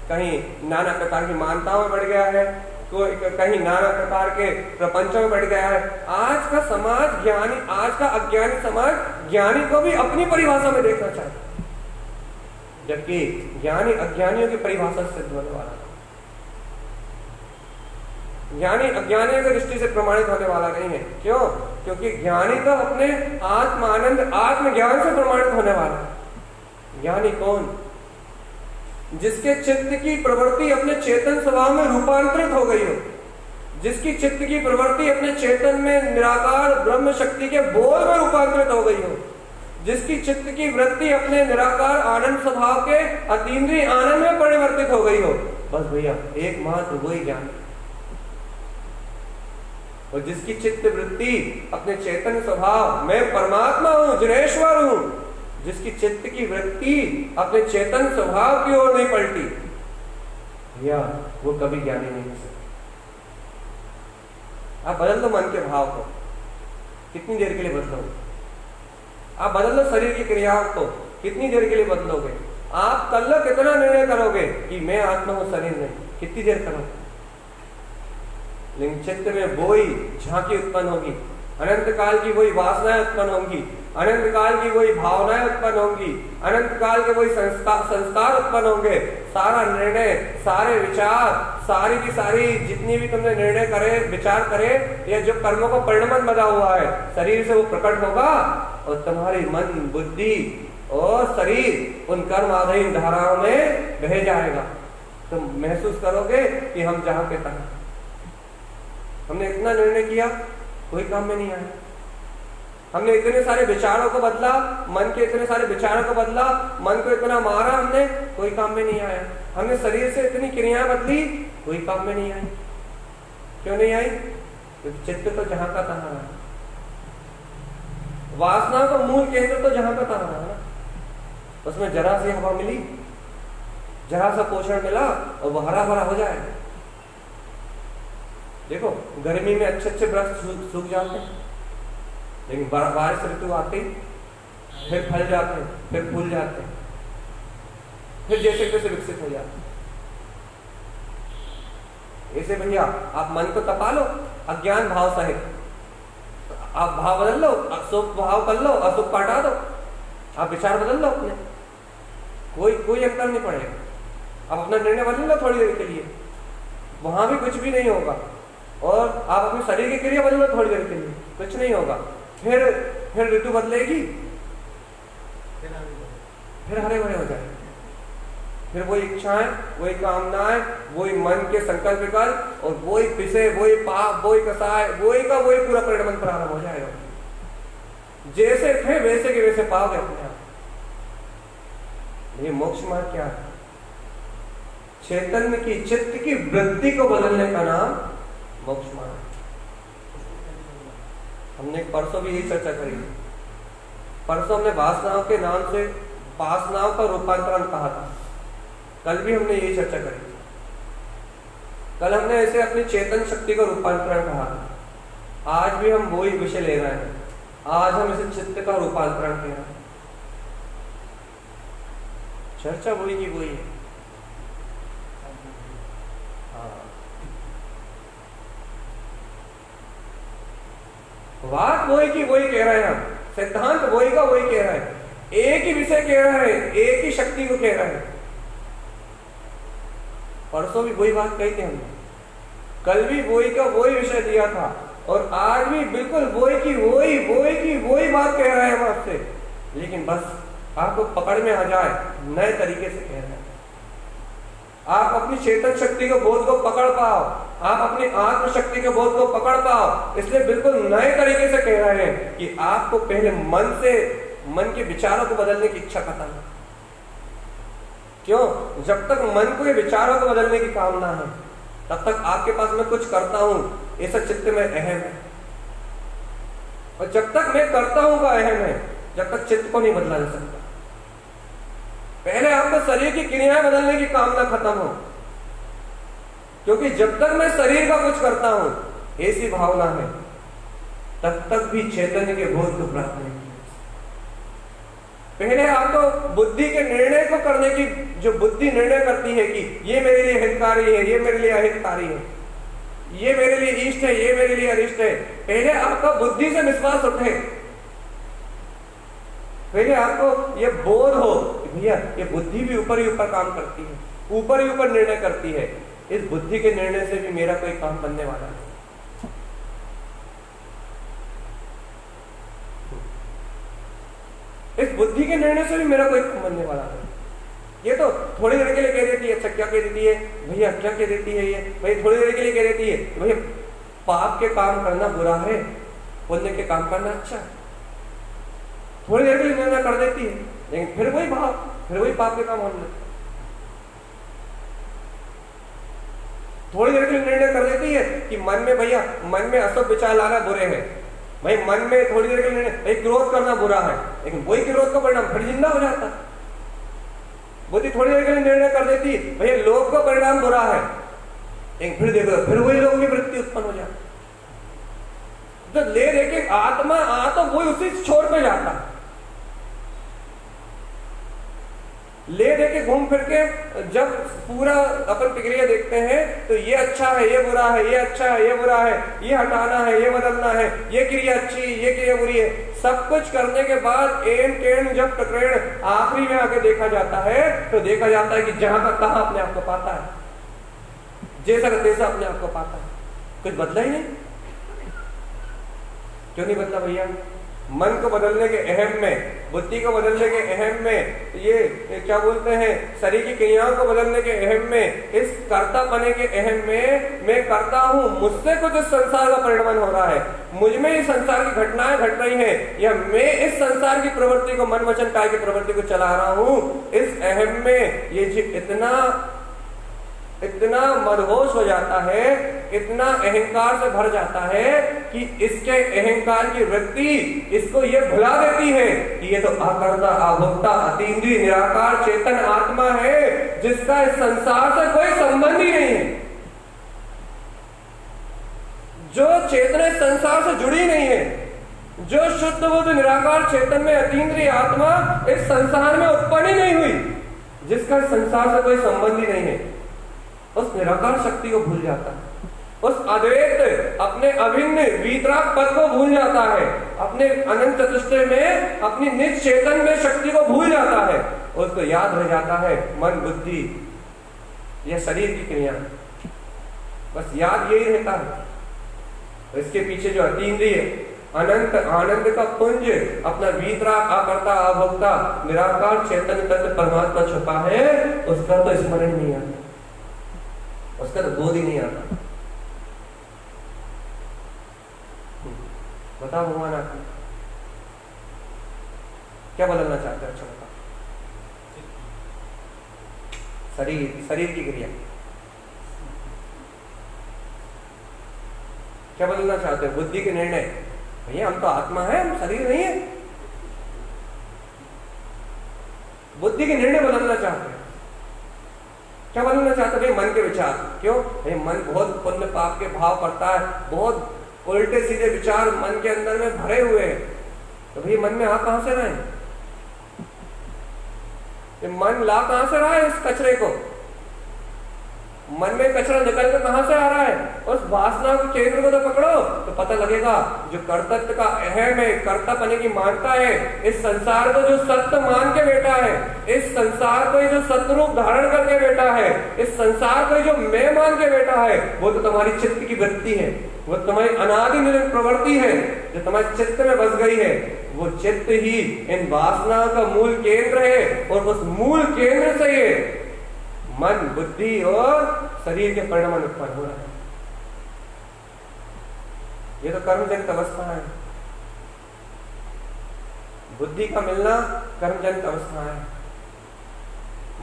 कहीं नाना प्रकार की मान्यताओं में बढ़ गया है, कहीं नाना प्रकार के प्रपंचों में बढ़ गया है। आज का अज्ञानी समाज ज्ञानी को भी अपनी परिभाषा में देखना चाहता है, जबकि ज्ञानी अज्ञानियों की परिभाषा से सिद्ध होने वाला है। ज्ञानी अज्ञानियों की दृष्टि से प्रमाणित होने वाला नहीं है। क्यों? क्योंकि ज्ञानी तो अपने आत्मानंद आत्मज्ञान से प्रमाणित होने वाला है। ज्ञानी कौन? जिसके चित्त की प्रवृत्ति अपने चेतन स्वभाव में रूपांतरित हो गई हो, जिसकी चित्त की प्रवृत्ति अपने चेतन में निराकार ब्रह्म शक्ति के बोध में रूपांतरित हो गई हो, जिसकी चित्त की वृत्ति अपने निराकार आनंद स्वभाव के अतीन्द्रिय आनंद में परिवर्तित हो गई हो, बस भैया एकमात्र वही ज्ञान। और जिसकी चित्त वृत्ति अपने चेतन स्वभाव मैं परमात्मा हूं, जिनेश्वर हूं, जिसकी चित्त की वृत्ति अपने चेतन स्वभाव की ओर नहीं पलटी, या वो कभी ज्ञानी नहीं हो सकता। आप बदल दो मन के भाव को, कितनी देर के लिए बदलोगे? आप बदल दो शरीर की क्रियाओं को, कितनी देर के लिए बदलोगे? आप कल कितना निर्णय करोगे कि मैं आत्मा हूं शरीर नहीं, कितनी देर करोगे? लेकिन चित्त में वही झांकी उत्पन्न होगी, अनंत काल की वही वासनाएं उत्पन्न होंगी, अनंत काल की वही भावनाएं उत्पन्न होंगी, अनंत काल के वही संस्कार उत्पन्न होंगे। सारा निर्णय, सारे विचार, सारी की सारी जितनी भी तुमने निर्णय करे, विचार करे, या जो कर्मों को परिणमन बना हुआ है शरीर से वो प्रकट होगा, और तुम्हारी मन, बुद्धि और शरीर उन कर्म आधारित धाराओं में बह जाएगा। तुम महसूस करोगे कि हम जहां के तहां, हमने इतना निर्णय किया, कोई काम में नहीं आया। हमने इतने सारे विचारों को बदला, मन के इतने सारे विचारों को बदला, मन को इतना मारा हमने, कोई काम में नहीं आया। हमने शरीर से इतनी क्रियाएं बदली, कोई काम में नहीं आई। क्यों नहीं आई? क्योंकि चित्त तो जहां का तहां रहा, वासना का मूल केंद्र तो जहां का तहां रहा ना। उसमें जरा सी हवा मिली, जरा सा पोषण मिला और वो हरा भरा हो जाए। देखो गर्मी में अच्छे अच्छे वृक्ष सूख जाते हैं, लेकिन बारिश ऋतु आते ही फिर फल जाते हैं, फिर फूल जाते हैं, फिर जैसे तैसे विकसित हो जाते हैं। ऐसे भैया आप मन को तपा लो अज्ञान भाव सहित, आप भाव बदल लो, सुख भाव कर लो, असुख पाटा दो, आप विचार बदल लो अपने, कोई अंतर नहीं पड़ेगा। आप अपना निर्णय बदल लो थोड़ी देर के लिए, वहां भी कुछ भी नहीं होगा। और आप अपने शरीर की क्रिया बदल लो थोड़ी देर के लिए, कुछ नहीं होगा। फिर ऋतु बदलेगी, फिर हरे भरे हो जाएंगे, फिर वही इच्छाएं, वही कामनाएं, वही मन के संकल्प विकल्प, और वही पिसे, वही पाप, वही कसाय, वही का वही पूरा परिणमन प्रारंभ हो जाएगा। जैसे थे वैसे के वैसे पाओगे अपने आप। ये मोक्ष मार्ग क्या है? चैतन्य की, चित्त की वृत्ति को बदलने का नाम मोक्ष मार्ग। हमने परसों भी यही चर्चा करी। परसों हमने वासनाओं के नाम से वासनाओं का रूपांतरण कहा था। कल भी हमने यही चर्चा करी। कल हमने ऐसे अपनी चेतन शक्ति का रूपांतरण कहा। आज भी हम वही विषय ले रहे हैं। आज हम इसे चित्त का रूपांतरण कह रहे हैं। चर्चा वही की वही है। बात वही की वही कह रहे हैं हम। सिद्धांत वही का वही कह रहे हैं। एक ही विषय कह रहे हैं, एक ही शक्ति को कह रहे हैं। परसों भी वही बात कही थी हमने। कल भी वही का वही विषय दिया था और आज भी बिल्कुल वही की वही बात कह रहे हैं हम आपसे। लेकिन बस आपको पकड़ में आ जाए, नए तरीके से कह रहे हैं। आप अपनी चेतन शक्ति के बोध को पकड़ पाओ, आप अपनी आत्म शक्ति के बोध को पकड़ पाओ, इसलिए बिल्कुल नए तरीके से कह रहे हैं कि आपको पहले मन के विचारों को बदलने की इच्छा खत्म है। क्यों? जब तक मन को ये विचारों को बदलने की कामना है, तब तक आपके पास मैं कुछ करता हूं ऐसा चित्त में अहम है। और जब तक मैं करता हूं का अहम है, जब तक चित्त को नहीं बदला जा सकता। पहले आपको शरीर की क्रियाएं बदलने की कामना खत्म हो, क्योंकि जब तक मैं शरीर का कुछ करता हूं ऐसी भावना है, तब तक भी चैतन्य के बोध को प्राप्त नहीं। पहले आपको बुद्धि के निर्णय को करने की, जो बुद्धि निर्णय करती है कि ये मेरे लिए हितकारी है, ये मेरे लिए अहितकारी है, ये मेरे लिए इष्ट है, ये मेरे लिए अनिष्ट है, पहले आपका बुद्धि से विश्वास उठे। पहले आपको ये बोध हो कि भैया ये बुद्धि भी ऊपर ही ऊपर काम करती है, ऊपर ही ऊपर निर्णय करती है। इस बुद्धि के निर्णय से भी मेरा कोई काम बनने वाला है। इस बुद्धि के निर्णय से भी मेरा कोई काम बनने वाला है। ये तो थोड़ी देर के लिए कह देती है। अच्छा क्या कह देती है भैया? क्या कह देती है ये भाई? थोड़ी देर के लिए कह देती है भैया पाप के काम करना बुरा है, पुण्य के काम करना अच्छा है। थोड़ी देर के लिए निर्णय कर देती है, लेकिन फिर वही भाव, फिर वही पाप के काम होने लगते। थोड़ी देर के लिए निर्णय कर देती है कि मन में भैया मन में अशुभ विचार लाना बुरे हैं, भाई मन में थोड़ी देर के लिए भाई क्रोध करना बुरा है, लेकिन वही क्रोध का परिणाम फिर जिंदा हो जाता। बुद्धि थोड़ी देर के लिए निर्णय कर देती है भैया लोभ का परिणाम बुरा है, लेकिन फिर देखो फिर वही लोभ की वृत्ति उत्पन्न हो जाती। तो ले देखे आत्मा तो वही उसी छोर पे जाता। ले देके घूम फिर के जब पूरा अपन प्रक्रिया देखते हैं तो ये अच्छा है, ये बुरा है, ये अच्छा है, ये बुरा है, ये हटाना है, ये बदलना है, ये क्रिया अच्छी, ये क्रिया बुरी है। सब कुछ करने के बाद एन टेन जब प्रकरण आखिरी में आके देखा जाता है तो देखा जाता है कि जहां का तहां अपने आप को पाता है, जैसा का तैसा अपने आप को पाता है। कुछ बदला ही नहीं। क्यों नहीं बदला भैया? मन को बदलने के अहम में, बुद्धि को बदलने के अहम में, ये क्या बोलते हैं शरीर की क्रियाओं को बदलने के अहम में, इस कर्ता बने के अहम में मैं करता हूं, मुझसे कुछ इस संसार का परिणमन हो रहा है, मुझ में इस संसार की घटनाएं घट रही हैं, या मैं इस संसार की प्रवृत्ति को मन वचन काय की प्रवृत्ति को चला रहा हूं। इस अहम में ये इतना मदहोश हो जाता है, इतना अहंकार से भर जाता है कि इसके अहंकार की वृत्ति इसको ये भुला देती है कि ये तो अकर्ता, अभोक्ता, अतीन्द्रिय, निराकार चेतन आत्मा है जिसका इस संसार से कोई संबंध ही नहीं है। जो चेतना इस संसार से जुड़ी नहीं है, जो शुद्ध बुद्ध निराकार चेतन में अतीन्द्रिय आत्मा इस संसार में उत्पन्न ही नहीं हुई, जिसका इस संसार से कोई संबंध ही नहीं है, उस निराकार शक्ति को भूल जाता है, उस अद्वैत अपने अभिन्न वीतराग पद को भूल जाता है, अपने अनंत चतुष्टय में अपनी निज चेतन में शक्ति को भूल जाता है। उसको याद रह जाता है मन, बुद्धि या शरीर की क्रिया, बस याद यही रहता है। इसके पीछे जो अतीन्द्रिय अनंत आनंद का पुंज अपना वीतराग, अकर्ता, अभोक्ता, निराकार चेतन तत्व परमात्मा छुपा है, उसका तो स्मरण नहीं आता, उसका तो बोध ही नहीं आता। बताओ भगवान आप क्या बदलना चाहते हैं? अच्छा बताओ। शरीर की क्रिया। क्या बदलना चाहते हैं? बुद्धि के निर्णय। भैया हम तो आत्मा है, हम शरीर नहीं है। बुद्धि के निर्णय बदलना चाहते हैं। क्या बदलना चाहते हैं? मन के विचार। क्यों? भाई मन बहुत पुण्य पाप के भाव करता है, बहुत उल्टे सीधे विचार मन के अंदर में भरे हुए हैं। तो भाई मन में आ कहां से रहे? मन ला कहां से रहा है इस कचरे को? मन में कचरा निकल कर कहां से आ रहा है? उस वासना के केंद्र को तो पकड़ो तो पता लगेगा। जो कर्तव्य का अहम है, कर्ता पने की मानता है, इस संसार को जो सत्य मान के बैठा है, इस संसार को जो सत्य रूप धारण करके बैठा है, इस संसार को जो मैं मान के बैठा है, वो तो तुम्हारी चित्त की वृत्ति है, वो तुम्हारी अनादि निरंतर प्रवृत्ति है जो तुम्हारे चित्त में बस गई है। वो चित्त ही इन वासना का मूल केंद्र है और उस मूल केंद्र से ये मन, बुद्धि और शरीर के परिणाम उत्पन्न हो रहा है। ये तो कर्मजनित अवस्था है। बुद्धि का मिलना कर्मजनित अवस्था है।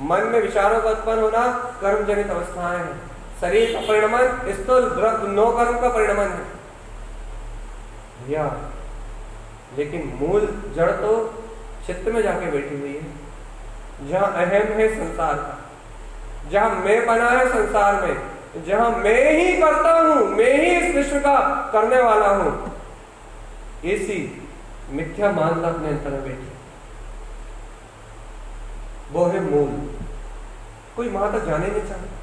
मन में विचारों का उत्पन्न होना कर्मजनित अवस्थाएं है। शरीर का परिणाम स्थूल नो कर्म का परिणाम है भैया। लेकिन मूल जड़ तो चित्त में जाके बैठी हुई है, जहां अहम है संसार का, जहां मैं बना है संसार में, जहां मैं ही करता हूं, मैं ही इस विश्व का करने वाला हूं। ऐसी मिथ्या मानना अपने अंतर में बैठी, वो है मूल। कोई वहां तक जाने नहीं चाहता,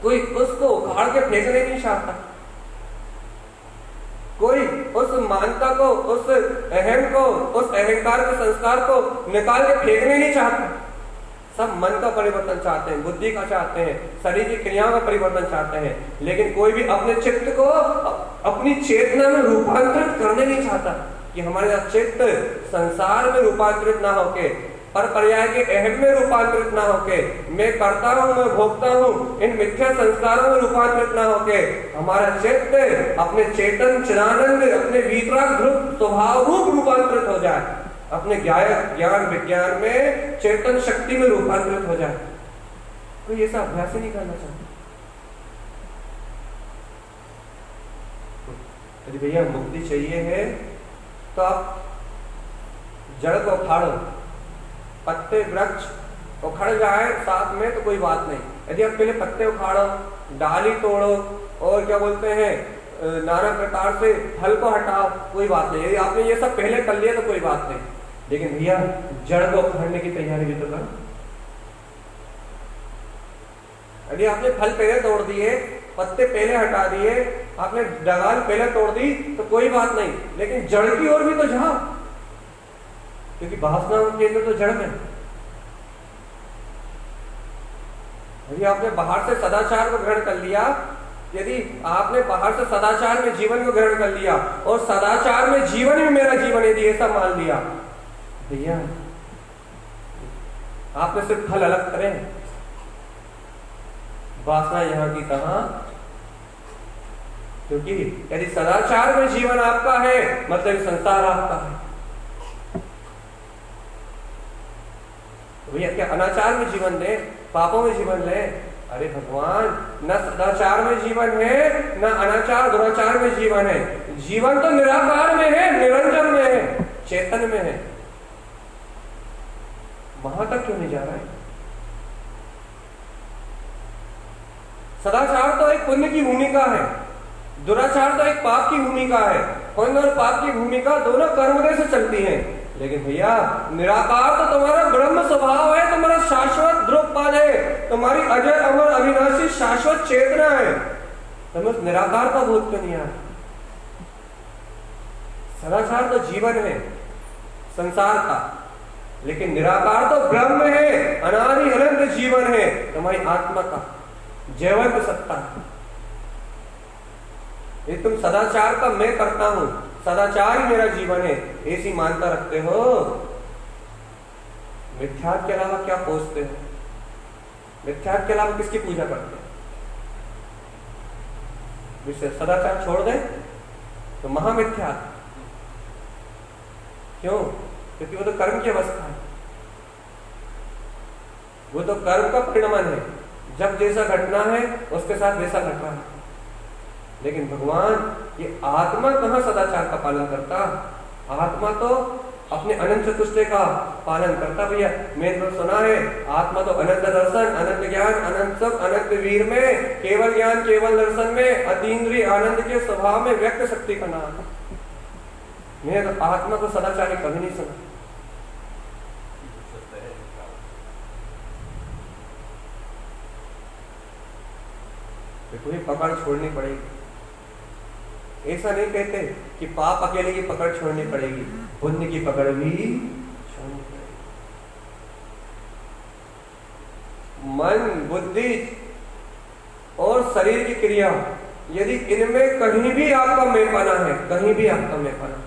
कोई उसको उखाड़ के फेंकने नहीं चाहता, कोई उस मानता को, उस अहम को, उस अहंकार के संस्कार को निकाल के फेंकने नहीं चाहता। सब मन का परिवर्तन चाहते हैं, बुद्धि का चाहते हैं, शरीर की क्रियाओं का परिवर्तन चाहते हैं, लेकिन कोई भी अपने चित्त को अपनी चेतना में रूपांतरित करने नहीं चाहता कि हमारे चित्त संसार में रूपांतरित ना होके, पर पर्याय के अहम में रूपांतरित ना होके, मैं करता हूं, मैं भोगता हूं, इन मिथ्या संस्कारों में रूपांतरित ना होके हमारा चित्त अपने चेतन चिदानंद, अपने वीतराग ध्रुव स्वभाव रूप रूपांतरित हो जाए, अपने ज्ञान विज्ञान में चेतन शक्ति में रूपांतरित हो जाए। कोई ऐसा अभ्यास ही नहीं करना चाहता। यदि भैया मुक्ति चाहिए है तो आप जड़ को उखाड़ो, पत्ते वृक्ष उखड़ जाए साथ में तो कोई बात नहीं। यदि आप पहले पत्ते उखाड़ो, डाली तोड़ो और क्या बोलते हैं नाना प्रकार से फल को हटाओ, कोई बात नहीं। यदि आपने ये सब पहले कर लिया तो कोई बात नहीं, लेकिन भैया जड़ को उखाड़ने की तैयारी भी तो करो। यदि आपने फल पहले तोड़ दिए, पत्ते पहले हटा दिए, आपने डगाल पहले तोड़ दी तो कोई बात नहीं, लेकिन जड़ की ओर भी तो जाओ, क्योंकि वासना केंद्र तो जड़ में। यदि आपने बाहर से सदाचार को ग्रहण कर लिया, यदि आपने बाहर से सदाचार में जीवन को ग्रहण कर लिया और सदाचार में जीवन ही मेरा जीवन यदि ऐसा मान लिया, भैया आपने सिर्फ फल अलग करें, वासना यहां की तहां। क्योंकि यदि सदाचार में जीवन आपका है मतलब संसार आपका है। भैया क्या अनाचार में जीवन ले, पापों में जीवन ले? अरे भगवान, न सदाचार में जीवन है, न अनाचार दुराचार में जीवन है। जीवन तो निराकार में है, निरंजन में है, चेतन में है। वहां तक क्यों नहीं जा रहा है? सदाचार तो एक पुण्य की भूमिका है, दुराचार तो एक पाप की भूमिका है। पुण्य और पाप की भूमिका दोनों कर्मोदय से चलती हैं। लेकिन भैया निराकार तो तुम्हारा ब्रह्म स्वभाव है, तुम्हारा शाश्वत ध्रुवपद है, तुम्हारी अजर अमर अविनाशी शाश्वत चेतना है। तुम्हें उस निराकार का बोध क्यों नहीं आ रहा? सदाचार तो जीवन है संसार का, लेकिन निराकार तो ब्रह्म है, अनादि अनंत जीवन है, तुम्हारी आत्मा का जैवंत सत्ता है। ये तुम सदाचार का मैं करता हूं, सदाचार ही मेरा जीवन है, ऐसी मानता रखते हो, मिथ्यात्व के अलावा क्या पूछते हो? मिथ्यात्व के अलावा किसकी पूजा करते हो? सदाचार छोड़ दे तो महामिथ्यात्व। क्यों? क्योंकि वो तो कर्म की अवस्था है। वो तो कर्म का परिणमन है, जब जैसा घटना है उसके साथ वैसा घट रहा है। लेकिन भगवान ये आत्मा कहाँ सदाचार का पालन करता? आत्मा तो अपने अनंत चतुष्टय का पालन करता। भैया मैंने तो सुना है, आत्मा तो अनंत दर्शन, अनंत ज्ञान, अनंत सब, अनंत वीर में, केवल ज्ञान केवल दर्शन में, अतीन्द्रिय आनंद के स्वभाव में व्यक्त शक्ति का नाम। मैंने तो आत्मा को सदाचारी कभी नहीं सुना। तुम्हें पकड़ छोड़नी पड़ेगी। ऐसा नहीं कहते कि पाप अकेले की पकड़ छोड़नी पड़ेगी, पुण्य की पकड़ भी छोड़नी पड़ेगी। मन, बुद्धि और शरीर की क्रिया, यदि इनमें कहीं भी आपका मैंपना है, कहीं भी आपका मैंपना,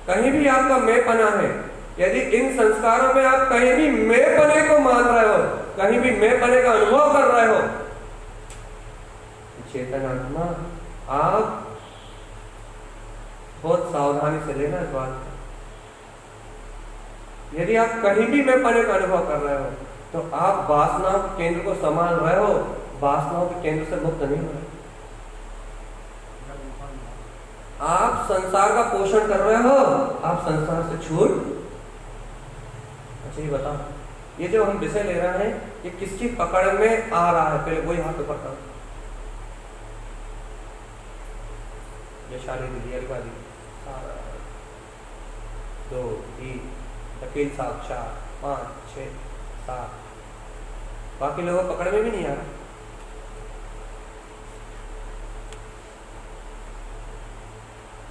कहीं भी आपका मैंपना है, यदि इन संस्कारों में आप कहीं भी मैंपने को मान रहे हो, कहीं भी मैंपने का अनुभव कर रहे हो, चेतन आत्मा, आप बहुत सावधानी से लेना इस बात को। यदि आप कहीं भी मैंपने का अनुभव कर रहे हो तो आप वासनाओं के केंद्र को संभाल रहे हो, वासनाओं के केंद्र से मुक्त नहीं हो रहे। आप संसार का पोषण कर रहे हो, आप संसार से छूट। अच्छा ये बताओ, ये जो हम विषय ले रहे हैं ये किसकी पकड़ में आ रहा है? पहले वही हाथ ऊपर करो। यशाली दीदी, अलवा दीदी, 2 3 वकील साहब 4 5 6 7, बाकी लोगों पकड़ में भी नहीं आ रहा।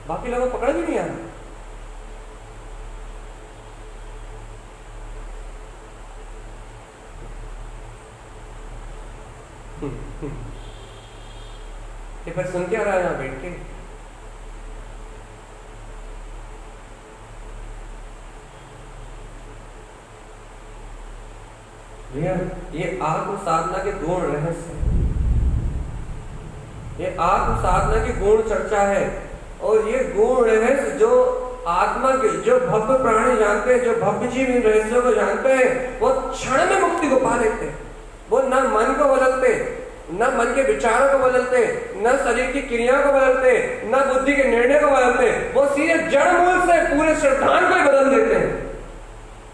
बाकी लोगों पकड़ भी नहीं आ रहा। ये फिर सुन क्या रहा है यहाँ बैठ के? ये आत्म साधना के गुण रहस्य, ये आत्म साधना की गुण चर्चा है। और ये गुण रहस्य जो आत्मा के, जो भव्य प्राणी जानते हैं, जो भव्य जीव इन रहस्यों को जानते हैं, वो क्षण में मुक्ति को पा लेते हैं। वो न मन को बदलते, न मन के विचारों को बदलते, न शरीर की क्रिया को बदलते, न बुद्धि के निर्णय को बदलते, वो सीधे जड़ मूल से पूरे सिद्धांत को ही बदल देते हैं,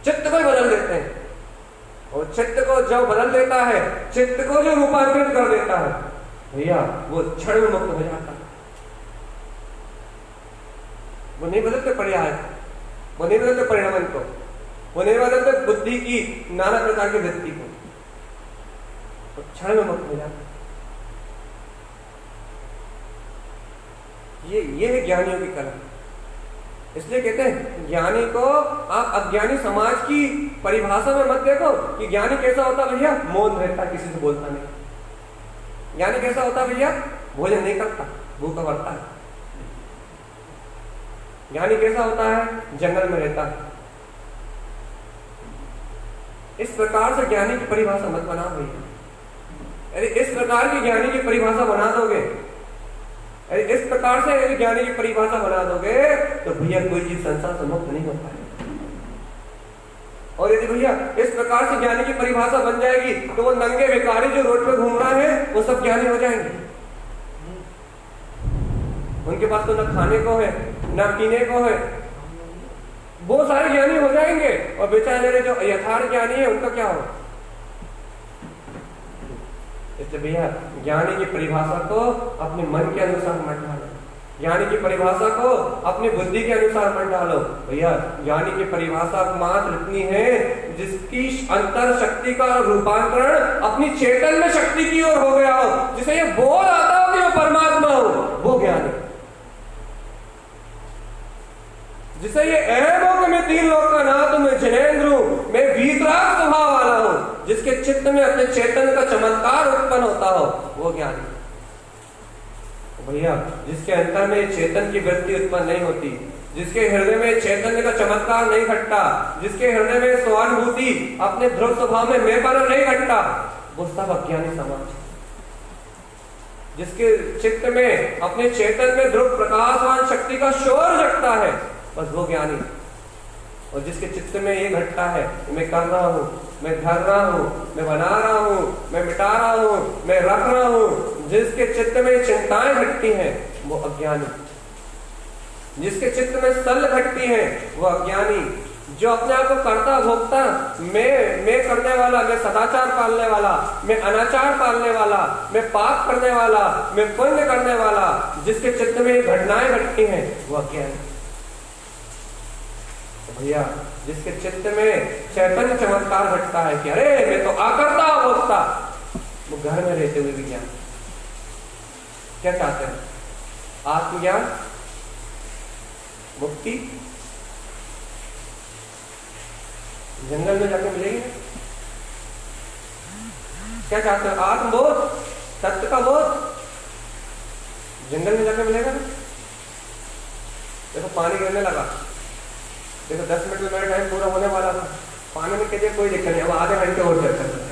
चित्त को ही बदल देते हैं। और चित्त को जो बदल देता है, चित्त को जो रूपांतरित कर देता है, भैया वो क्षण में मुक्त हो जाता है। वो नहीं बदलते पर्याय, वो नहीं बदलते परिणाम को, वो नहीं बदलते बुद्धि की नाना प्रकार की वृत्ति को, तो क्षण में मुक्त हो जाता है। ये है ज्ञानियों की कला। इसलिए कहते हैं ज्ञानी को आप अज्ञानी समाज की परिभाषा में मत देखो कि ज्ञानी कैसा होता भैया, मौन रहता, किसी से बोलता नहीं। ज्ञानी कैसा होता भैया, भोजन नहीं करता, भूखा मरता है। ज्ञानी कैसा होता है, जंगल में रहता है। इस प्रकार से ज्ञानी की परिभाषा मत बना भैया। अरे इस प्रकार की ज्ञानी की परिभाषा बना दोगे, इस प्रकार से यदि ज्ञानी की परिभाषा बना दोगे तो भैया कोई जीव संसार से मुक्त नहीं हो पाएगा। और यदि भैया इस प्रकार से ज्ञानी की परिभाषा बन जाएगी तो वो नंगे भिखारी जो रोड पे घूम रहा है वो सब ज्ञानी हो जाएंगे। उनके पास तो न खाने को है न पीने को है, वो सारे ज्ञानी हो जाएंगे। और बेचारे जो यथार्थ ज्ञानी है उनका क्या हो? इसलिए भैया ज्ञानी की परिभाषा को अपने मन के अनुसार मत डालो, ज्ञानी की परिभाषा को अपनी बुद्धि के अनुसार मत डालो। भैया ज्ञानी की परिभाषा मात्र इतनी है जिसकी अंतर शक्ति का रूपांतरण अपनी चेतन में शक्ति की ओर हो गया हो, जिसे ये बोध आता हो कि वो परमात्मा हो, वो ज्ञानी। जिसे ये अहम हो कि मैं 3 लोक का नाथ हूं, मैं जिनेंद्र हूं, मैं वीतराग स्वभाव वाला हूं, जिसके चित्त में अपने चेतन का चमत्कार उत्पन्न होता हो, वो ज्ञानी। भैया जिसके अंतर में चेतन की वृत्ति उत्पन्न नहीं होती, जिसके हृदय में चैतन्य का चमत्कार नहीं घटता, जिसके हृदय में स्वानुभूति अपने ध्रुव स्वभाव में मैंपना नहीं घटता, वो सब अज्ञानी समाज है। जिसके चित्त में अपने चेतन में ध्रुव प्रकाशवान शक्ति का शोर जगता है, बस वो ज्ञानी। और जिसके चित्त में ये घटता है मैं कर रहा हूं, मैं धर रहा हूँ, मैं बना रहा हूँ, मैं मिटा रहा हूँ, मैं रख रहा हूँ। जिसके चित्त में चिंताएं घटती हैं वो अज्ञानी, जिसके चित्त में सल घटती है वो अज्ञानी। जो अपने आप को करता भोगता, मैं करने वाला, मैं सदाचार पालने वाला, मैं अनाचार पालने वाला, मैं पाप करने वाला, मैं पुण्य करने वाला, जिसके चित्त में घटनाएं घटती हैं वो अज्ञानी। तो भैया जिसके चित्त में चैतन्य चमत्कार घटता है कि अरे मैं तो आकर्ता भोगता, वो घर में रहते हुए भी ज्ञान। क्या चाहते हैं? आत्मज्ञान, मुक्ति जंगल में जाके मिलेगी। क्या चाहते हो? आत्मबोध, सत्य का बोध जंगल में जाके मिलेगा ना। देखो पानी गिरने लगा, देखो 10 मिनट में मेरा टाइम पूरा होने वाला था, पानी में कहते कोई दिक्कत नहीं, अब आधे घंटे और चल सकते हैं।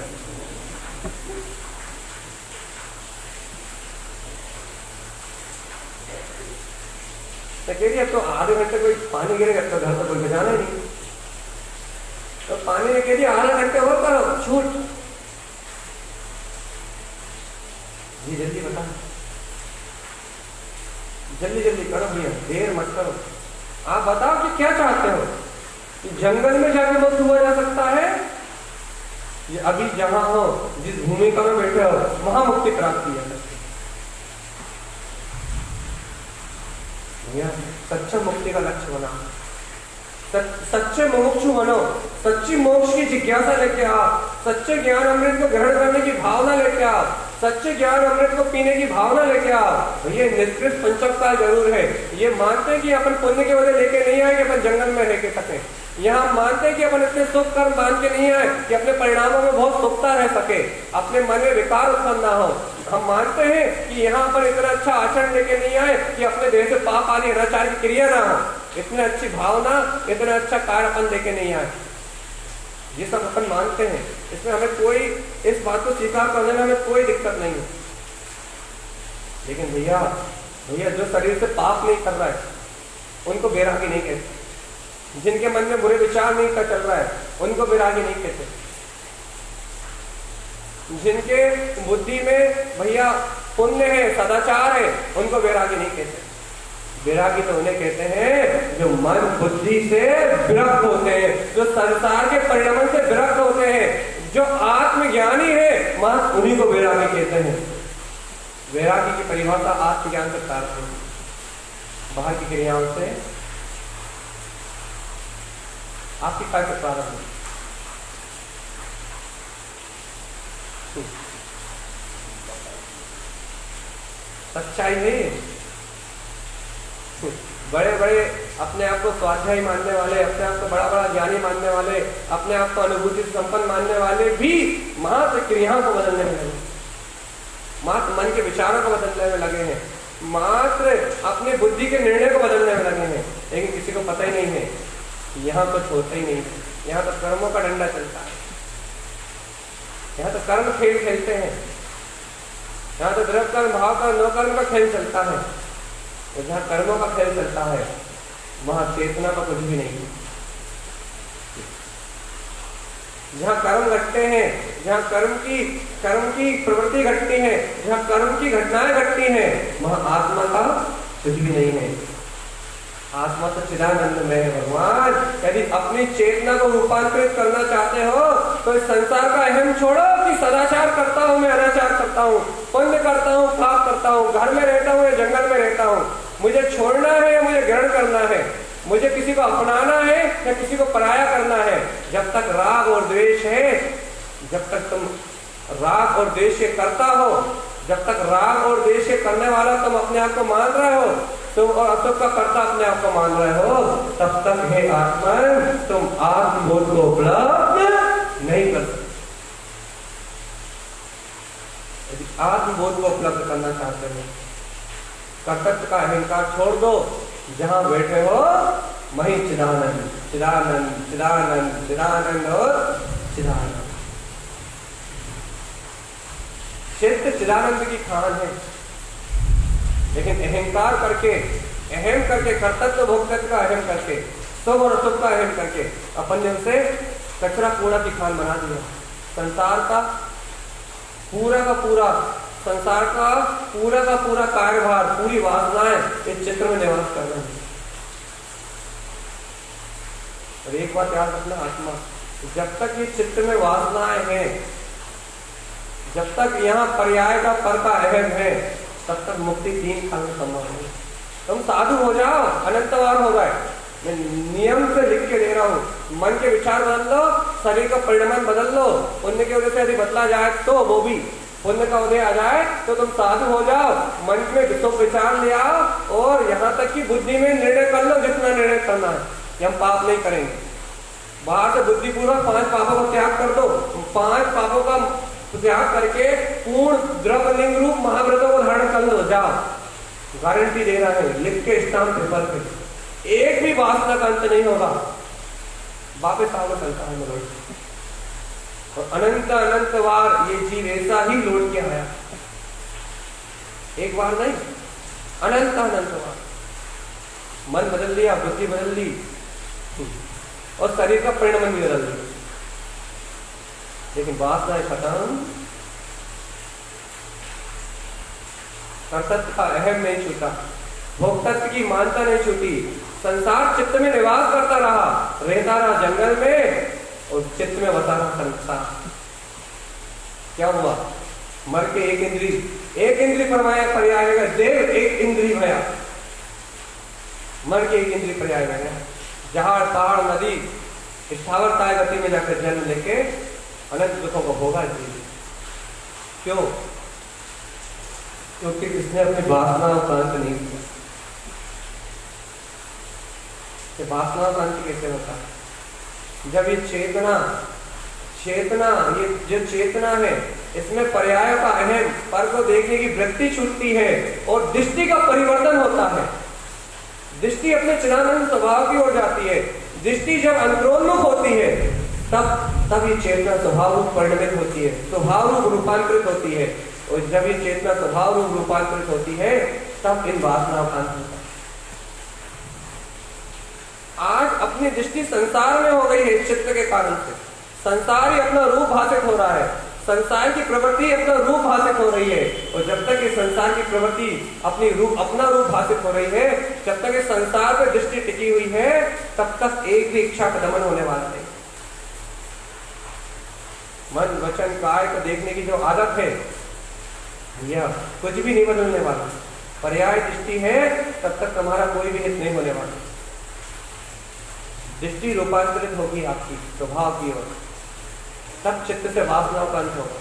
अब तो आधे घंटे कोई पानी गिरेगा तो घर पर कोई बजाना ही नहीं, तो पानी ने कह दिया आधे घंटे और करो, छूट। जी जल्दी बता, जल्दी जल्दी करो भैया, देर मत करो। आप बताओ कि क्या चाहते हो? कि जंगल में जाके मुक्त हुआ जा सकता है, ये अभी जहां हो, जिस भूमिका में बैठे हो वहां मुक्ति प्राप्त की जा सकती है। सच्चा मुक्ति का लक्ष्य बना, सच्चे मुमुक्षु बनो, सच्ची मोक्ष की जिज्ञासा लेके आओ, सच्चे ज्ञान अमृत को ग्रहण करने की भावना लेके आओ, सच्चे ज्ञान अमृत को पीने की भावना लेके आओ। ये निष्कृष्ट पंचकता जरूर है। ये मानते हैं कि अपन पुण्य के वजह लेके नहीं आए कि अपन जंगल में रह के सके। यहाँ मानते हैं कि अपन इतने सुख कर्म मान के नहीं आए कि अपने परिणामों में बहुत सुखता रह सके, अपने मन में विकार उत्पन्न ना हो। हम मानते हैं कि यहाँ पर इतना अच्छा आचरण लेके नहीं आए कि अपने देह से पाप आदि अनाचार की क्रिया ना हो, इतनी अच्छी भावना, इतना अच्छा कार्य अपन लेके नहीं आए। ये सब अपन मानते हैं, इसमें हमें कोई, इस बात को स्वीकार करने में हमें कोई दिक्कत नहीं है। लेकिन भैया जो शरीर से पाप नहीं कर रहा है उनको वैरागी नहीं कहते, जिनके मन में बुरे विचार नहीं का चल रहा है उनको वैरागी नहीं कहते, जिनके बुद्धि में भैया पुण्य है, सदाचार है, उनको वैरागी नहीं कहते। वैरागी तो उन्हें कहते हैं जो मन बुद्धि से विरक्त होते हैं, जो संसार के परिणाम से विरक्त होते हैं, जो आत्मज्ञानी है, वहां उन्हीं को वैरागी कहते हैं। वैरागी की परिभाषा आत्मज्ञान से प्राप्त होती है, बाहर की क्रियाओं से आपकी काय से प्रारंभ होती। सच्चाई है। बड़े बड़े अपने आप को स्वाध्यायी मानने वाले, अपने आप को बड़ा बड़ा ज्ञानी मानने वाले, अपने आप को अनुभूति संपन्न मानने वाले भी मात्र क्रियाओं को बदलने में लगे, मात्र मन के विचारों को बदलने में लगे हैं, मात्र अपनी बुद्धि के निर्णय को बदलने में लगे हैं। लेकिन किसी को पता ही नहीं है कि यहाँ कुछ होता ही नहीं है, यहाँ तो कर्मों का डंडा चलता है, यहाँ तो कर्म खेल खेलते हैं, यहाँ तो द्रव्य कर्म, भाव कर्म, न कर्म का खेल चलता है। जहाँ कर्मों का खेल चलता है वहां चेतना का कुछ भी नहीं। जहाँ कर्म घटते हैं, जहाँ कर्म की प्रवृत्ति घटती है, जहाँ कर्म की घटनाएं घटती हैं, वहां आत्मा का कुछ भी नहीं है। आत्मा तो चिदानंद में है भगवान। यदि अपनी चेतना को रूपांतरित करना चाहते हो तो इस संसार का अहम छोड़ो कि सदाचार करता हूँ, मैं अनाचार करता हूँ, पुण्य करता हूँ, पाप करता हूँ, घर में रहता हूँ या जंगल में रहता हूँ, मुझे छोड़ना है या मुझे ग्रहण करना है, मुझे किसी को अपनाना है या किसी को पराया करना है। जब तक राग और द्वेष है, जब तक तुम राग और द्वेष के करता हो, जब तक राग और द्वेष के करने वाला तुम अपने आप को मान रहे हो, तुम और असुख का कर्ता अपने आप को मान रहे हो, तब तक हे आत्मन तुम आत्मबोध को उपलब्ध नहीं कर सकते। यदि आत्मबोध को उपलब्ध करना चाहते हो, कर्तव्य का अहंकार छोड़ दो, जहां बैठे हो वहीं चिदानंद चिदानंद चिदानंद चिदानंद और चिदानंद। क्षेत्र चिदानंद की खान है, लेकिन अहंकार करके, अहम करके, कर्तव्य भोक्तव्य का अहम करके, शुभ और अशुभ का अहम करके अपन ने उसे कचरा कूड़ा की खान बना दिया। संसार का पूरा कार्यभार, पूरी वासनाएं इस चित्र में निवास कर रहे हैं। और एक बात याद रखना, आत्मा जब तक ये चित्र में वासनाएं हैं, जब तक यहाँ पर्याय का पर का अहम है, तब तक मुक्ति 3 काल में संभव है। तुम साधु हो जाओ, अनंतवार हो गए। मैं नियम से लिख के दे रहा हूँ, मन के विचार बदल लो, शरीर का परिणाम बदल लो, पुण्य के उदय से यदि बदला जाए तो वो भी पुण्य का उदय आ जाए तो तुम साधु हो जाओ, मन में तो विचार ले आओ और यहाँ तक कि बुद्धि में निर्णय कर लो जितना निर्णय करना है कि हम पाप नहीं करेंगे। बाहर से बुद्धिपूर्वक 5 पापों का त्याग कर दो, 5 पापों का त्याग करके पूर्ण द्रव्यलिंग रूप महाव्रतों को धारण कर लो, जाओ। गारंटी दे रहा है, लिख के स्टाम्प पेपर पे, एक भी वासना का अंत नहीं होगा। वापस आओ संसार में लौट, और अनंत अनंत बार ये जीव ऐसा ही लौट के आया, एक बार नहीं, अनंत अनंत बार। मन बदल लिया, बुद्धि बदल ली और शरीर का परिणाम भी बदल लिया, लेकिन वासनाएं खत्म, कर्तव्य का अहम नहीं छूटा, भोक्तत्व की मानता नहीं छूटी। संसार चित्त में निवास करता रहा, रहता रहा जंगल में और चित्त में बसा रहा संसार। क्या हुआ? मर के एक इंद्री पर्याय गया, देव एक इंद्री भया, मर के एक इंद्री पर्याय गया। जहाड़ पहाड़ नदी स्थावरताय गति में जाकर जन्म लेके अनंत दुखों को भोगा जीव। क्यों? क्योंकि इसने अपनी वासना का अंत नहीं किया। वासना का अंत कैसे होता है? जब ये चेतना ये जो चेतना है, इसमें पर्याय का अहम पर को देखने की वृत्ति छूटती है और दृष्टि का परिवर्तन होता है। दृष्टि अपने चिदानंद स्वभाव की ओर जाती है। दृष्टि जब अंतरोन्मुख होती है तब ये चेतना स्वभाव रूप परिणमित होती है, स्वभाव रूप रूपांतरित होती है। और जब ये चेतना स्वभाव रूप रूपांतरित होती है तब इन वासनाओं का अंत होता है। आज अपनी दृष्टि संसार में हो गई है, चित्त के कारण से संसार ही अपना रूप भाषित हो रहा है, संसार की प्रवृत्ति अपना रूप भाषित हो रही है। और जब तक ये संसार की प्रवृत्ति अपना रूप भाषित हो रही है, जब तक ये संसार पर दृष्टि टिकी हुई है, तब तक एक भी इच्छा का दमन होने वाला नहीं। मन वचन काय को देखने की जो आदत है, यह कुछ भी नहीं बदलने वाला। पर्याय दृष्टि है तब तक तुम्हारा कोई भी हित नहीं होने वाला। दृष्टि रूपांतरित होगी आपकी स्वभाव की ओर, तब चित्त से वासनाओं का अंत होगा।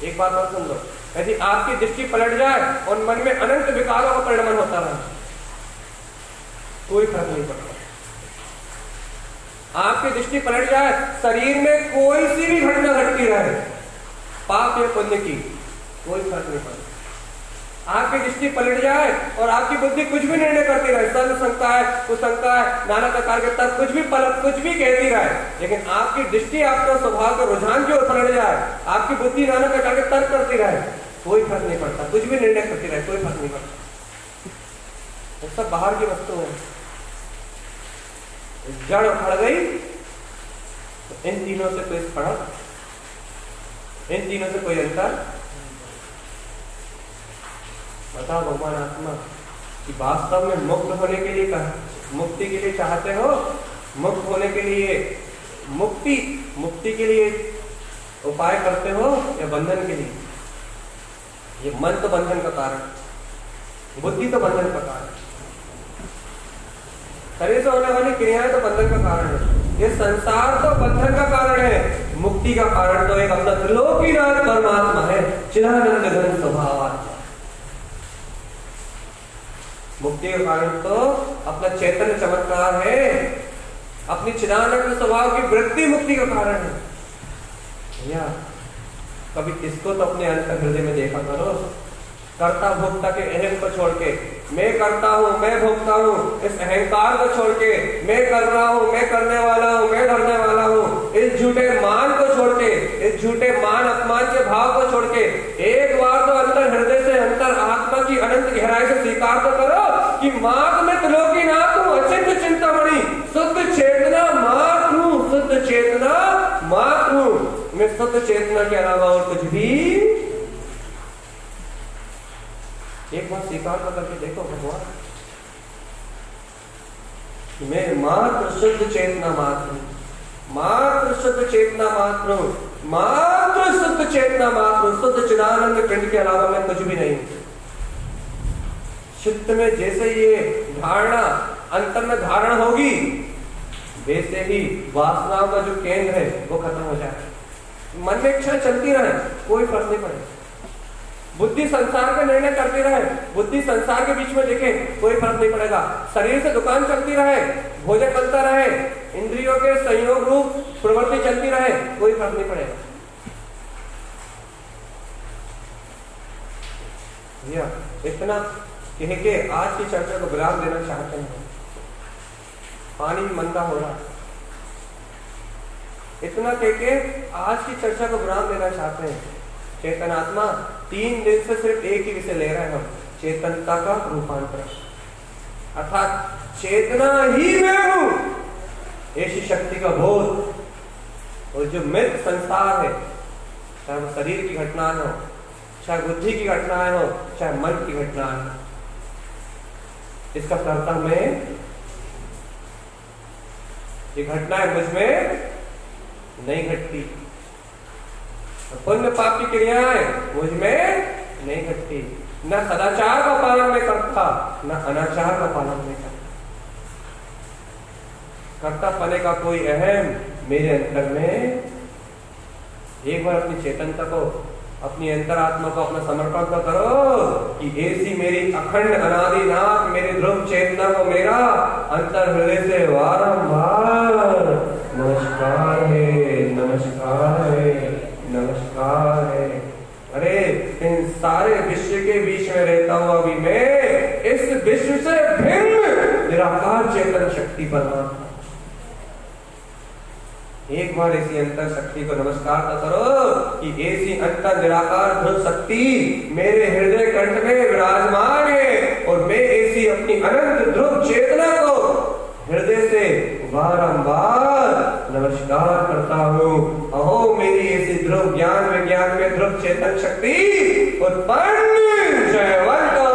एक बात और सुन लो, यदि आपकी दृष्टि पलट जाए और मन में अनंत विकारों का परिणमन होता रहा, कोई फर्क नहीं पड़ता। आपकी दृष्टि पलट जाए, शरीर में कोई सी भी घटना घटती रहे, पाप या पुण्य की, कोई फर्क नहीं पड़ता। आपकी दृष्टि पलट जाए और आपकी बुद्धि कुछ भी निर्णय करती रहे, सर्व शंका है, कुशंका है, नाना प्रकार के तर्क कुछ भी कहती रहे, लेकिन आपकी दृष्टि आपका स्वभाव के रुझान की ओर पलट जाए, आपकी बुद्धि नाना प्रकार के तर्क करती रहे, कोई फर्क नहीं पड़ता। कुछ भी निर्णय करती रहे, कोई फर्क नहीं पड़ता। वो सब बाहर की वस्तु है। जड़ उखड़ गई तो इन तीनों से कोई फर्क, इन तीनों से कोई अंतर। बताओ भगवान आत्मा कि वास्तव में मुक्त होने के लिए मुक्ति के लिए चाहते हो? मुक्त होने के लिए मुक्ति के लिए उपाय करते हो या बंधन के लिए? ये मन तो बंधन का कारण, बुद्धि तो बंधन का कारण, शरीर से होने वाली क्रियाएं तो बंधन का कारण है, ये संसार तो बंधन का कारण है। मुक्ति का कारण तो एक अपना त्रिलोकीनाथ परमात्मा है, चिदानंद घन स्वभाव। मुक्ति का कारण तो अपना चैतन्य चमत्कार है, अपनी चिदानंद स्वभाव की वृत्ति मुक्ति का कारण है। या कभी इसको तो अपने अंतर हृदय में देखा करो। कर्ता भोक्ता के अहम को छोड़ के, मैं करता हूँ, मैं भोगता हूँ, इस अहंकार को छोड़ के, मैं कर रहा हूँ, मैं करने वाला हूँ, मैं डरने वाला हूँ, इस झूठे मान को छोड़ के, इस झूठे मान अपमान के भाव को छोड़ के, एक बार तो अंतर हृदय से, अंतर आत्मा की अनंत गहराई से स्वीकार तो करो कि मात में त्रिलोकीनाथ हूँ, अचिंत्य चिंतामणि, शुद्ध चेतना मात हूँ, शुद्ध चेतना शुद्ध चेतना के अलावा और कुछ भी। एक बार स्वीकार करके देखो भगवान, मैं मात्र शुद्ध चेतना मात्र हूं, मात्र शुद्ध चेतना मात्र हूं, मात्र शुद्ध चेतना मात्र हूं, शुद्ध चिदानंद पिंड के अलावा मैं कुछ भी नहीं हूं। चित्त में जैसे ये धारणा अंतर में धारण होगी, वैसे ही वासनाओं का जो केंद्र है वो खत्म हो जाएगा। मन में इच्छा चलती रहे, कोई फर्क नहीं पड़ेगा। बुद्धि संसार का निर्णय करती रहे, बुद्धि संसार के बीच में देखे, कोई फर्क नहीं पड़ेगा। शरीर से दुकान चलती रहे, भोजन चलता रहे, इंद्रियों के संयोग रूप प्रवृत्ति चलती रहे, कोई फर्क नहीं पड़ेगा। भैया इतना कह के आज की चर्चा को विराम देना चाहते हैं। पानी मंदा हो रहा, इतना कह के आज की चर्चा को विराम देना चाहते हैं। चेतनात्मा 3 दिन से सिर्फ एक ही विषय ले रहे हैं हम, चेतनता का रूपांतरण, अर्थात चेतना ही मैं हूं, ऐसी शक्ति का बोध। और जो मृत संसार है, चाहे वो शरीर की घटनाएं हो, चाहे बुद्धि की घटनाएं हो, चाहे मन की घटनाएं हो, इसका कर्ता मैं। ये घटनाएं मुझ में नहीं घटती, पुण्य पाप की क्रियाएं मुझ में नहीं घटती, न सदाचार का पालन में करता, न अनाचार का पालन में करता पने का कोई अहम मेरे अंतर में। एक बार अपनी चेतनता को, अपनी अंतरात्मा को अपना समर्पण तो करो कि ऐसी मेरी अखंड अनादिनाथ मेरी ध्रुव चेतना को मेरा अंतर हृदय से बारंबार नमस्कार है, नमस्कार है, नमस्कार है। अरे इन सारे विश्व के बीच में रहता हुआ भी मैं इस विश्व से भिन्न निराकार चेतन शक्ति परमात्मा। एक बार ऐसी अंतर शक्ति को नमस्कार तो करो कि ऐसी अंतर निराकार ध्रुव शक्ति मेरे हृदय कंठ में विराजमान है, और मैं ऐसी अपनी अनंत ध्रुव चेतना को हृदय से बारंबार नमस्कार करता हूँ। अहो मेरी ऐसी ध्रुव ज्ञान विज्ञान में ध्रुव चेतन शक्ति उत्पन्न जयवंत हो,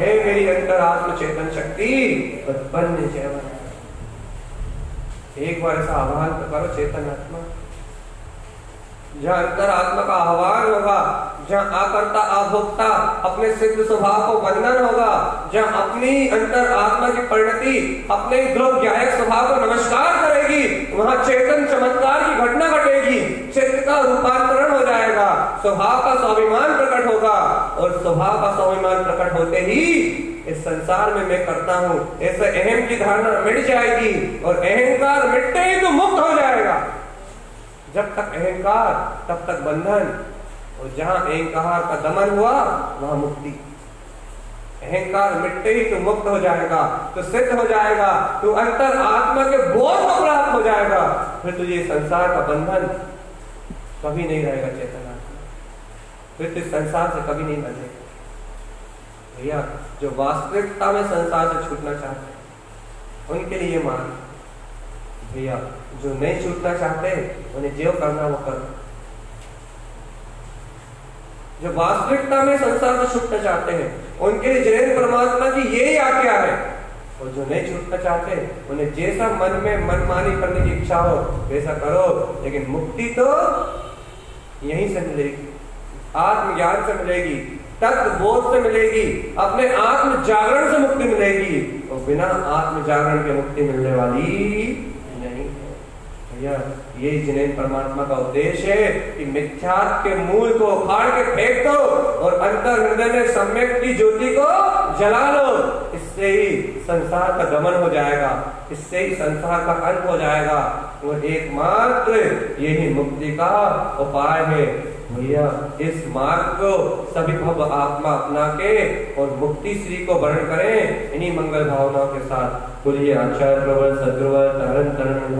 हे मेरी अंतरात्म चेतन शक्ति उत्पन्न जयवंत। एक बार ऐसा आह्वान करो चेतन आत्मा। जहाँ अंतरात्मा का आह्वान होगा, जहाँ आकर्ता आभोक्ता अपने सिद्ध स्वभाव को बंधन होगा, जहाँ अपनी अंतर आत्मा की परिणति अपने ध्रुव ज्ञायक स्वभाव को नमस्कार करेगी, वहाँ चेतन चमत्कार की घटना घटेगी, चित्त का रूपांतरण हो जाएगा, स्वभाव का स्वाभिमान प्रकट होगा, और स्वभाव का स्वाभिमान प्रकट होते ही इस संसार में मैं करता हूं ऐसे अहम की धारणा मिट जाएगी, और अहंकार मिटते ही तो मुक्त हो जाएगा। जब तक अहंकार तब तक बंधन, और जहां अहंकार का दमन हुआ वहां मुक्ति। अहंकार मिटते ही तो मुक्त हो जाएगा, तो सिद्ध हो जाएगा, तो अंतर आत्मा के बोध को प्राप्त हो जाएगा, फिर तुझे संसार का बंधन कभी नहीं रहेगा। चेतन आत्मा फिर तो संसार से कभी नहीं बंधेगा। भैया जो वास्तविकता में संसार से छूटना चाहते हैं उनके लिए मान, भैया जो नहीं छूटना चाहते उन्हें जो करना वो करो। जो वास्तविकता में संसार से छूटना चाहते हैं उनके लिए जैन परमात्मा की यही आज्ञा है, और जो नहीं छूटना चाहते उन्हें जैसा मन में मनमानी करने की इच्छा हो वैसा करो, लेकिन मुक्ति तो यहीं से मिलेगी, आत्मज्ञान से मिलेगी, तत्व बोध से मिलेगी, अपने आत्म जागरण से मुक्ति मिलेगी, और बिना आत्म जागरण के मुक्ति मिलने वाली नहीं है। भैया यही जिनेन परमात्मा का उद्देश्य है कि मिथ्यात्व के मूल को उखाड़ के फेंक दो और अंतर हृदय में सम्यक की ज्योति को जला लो। इससे ही संसार का दमन हो जाएगा, इससे ही संसार का अंत हो जाएगा, और एकमात्र यही मुक्ति का उपाय है। भैया इस मार्ग को सभी भव आत्मा अपना के और मुक्ति श्री को वर्ण करें इन्हीं मंगल भावनाओं के साथ। बोलिए आचार्य प्रवर सद्गुरुवर तरन तरन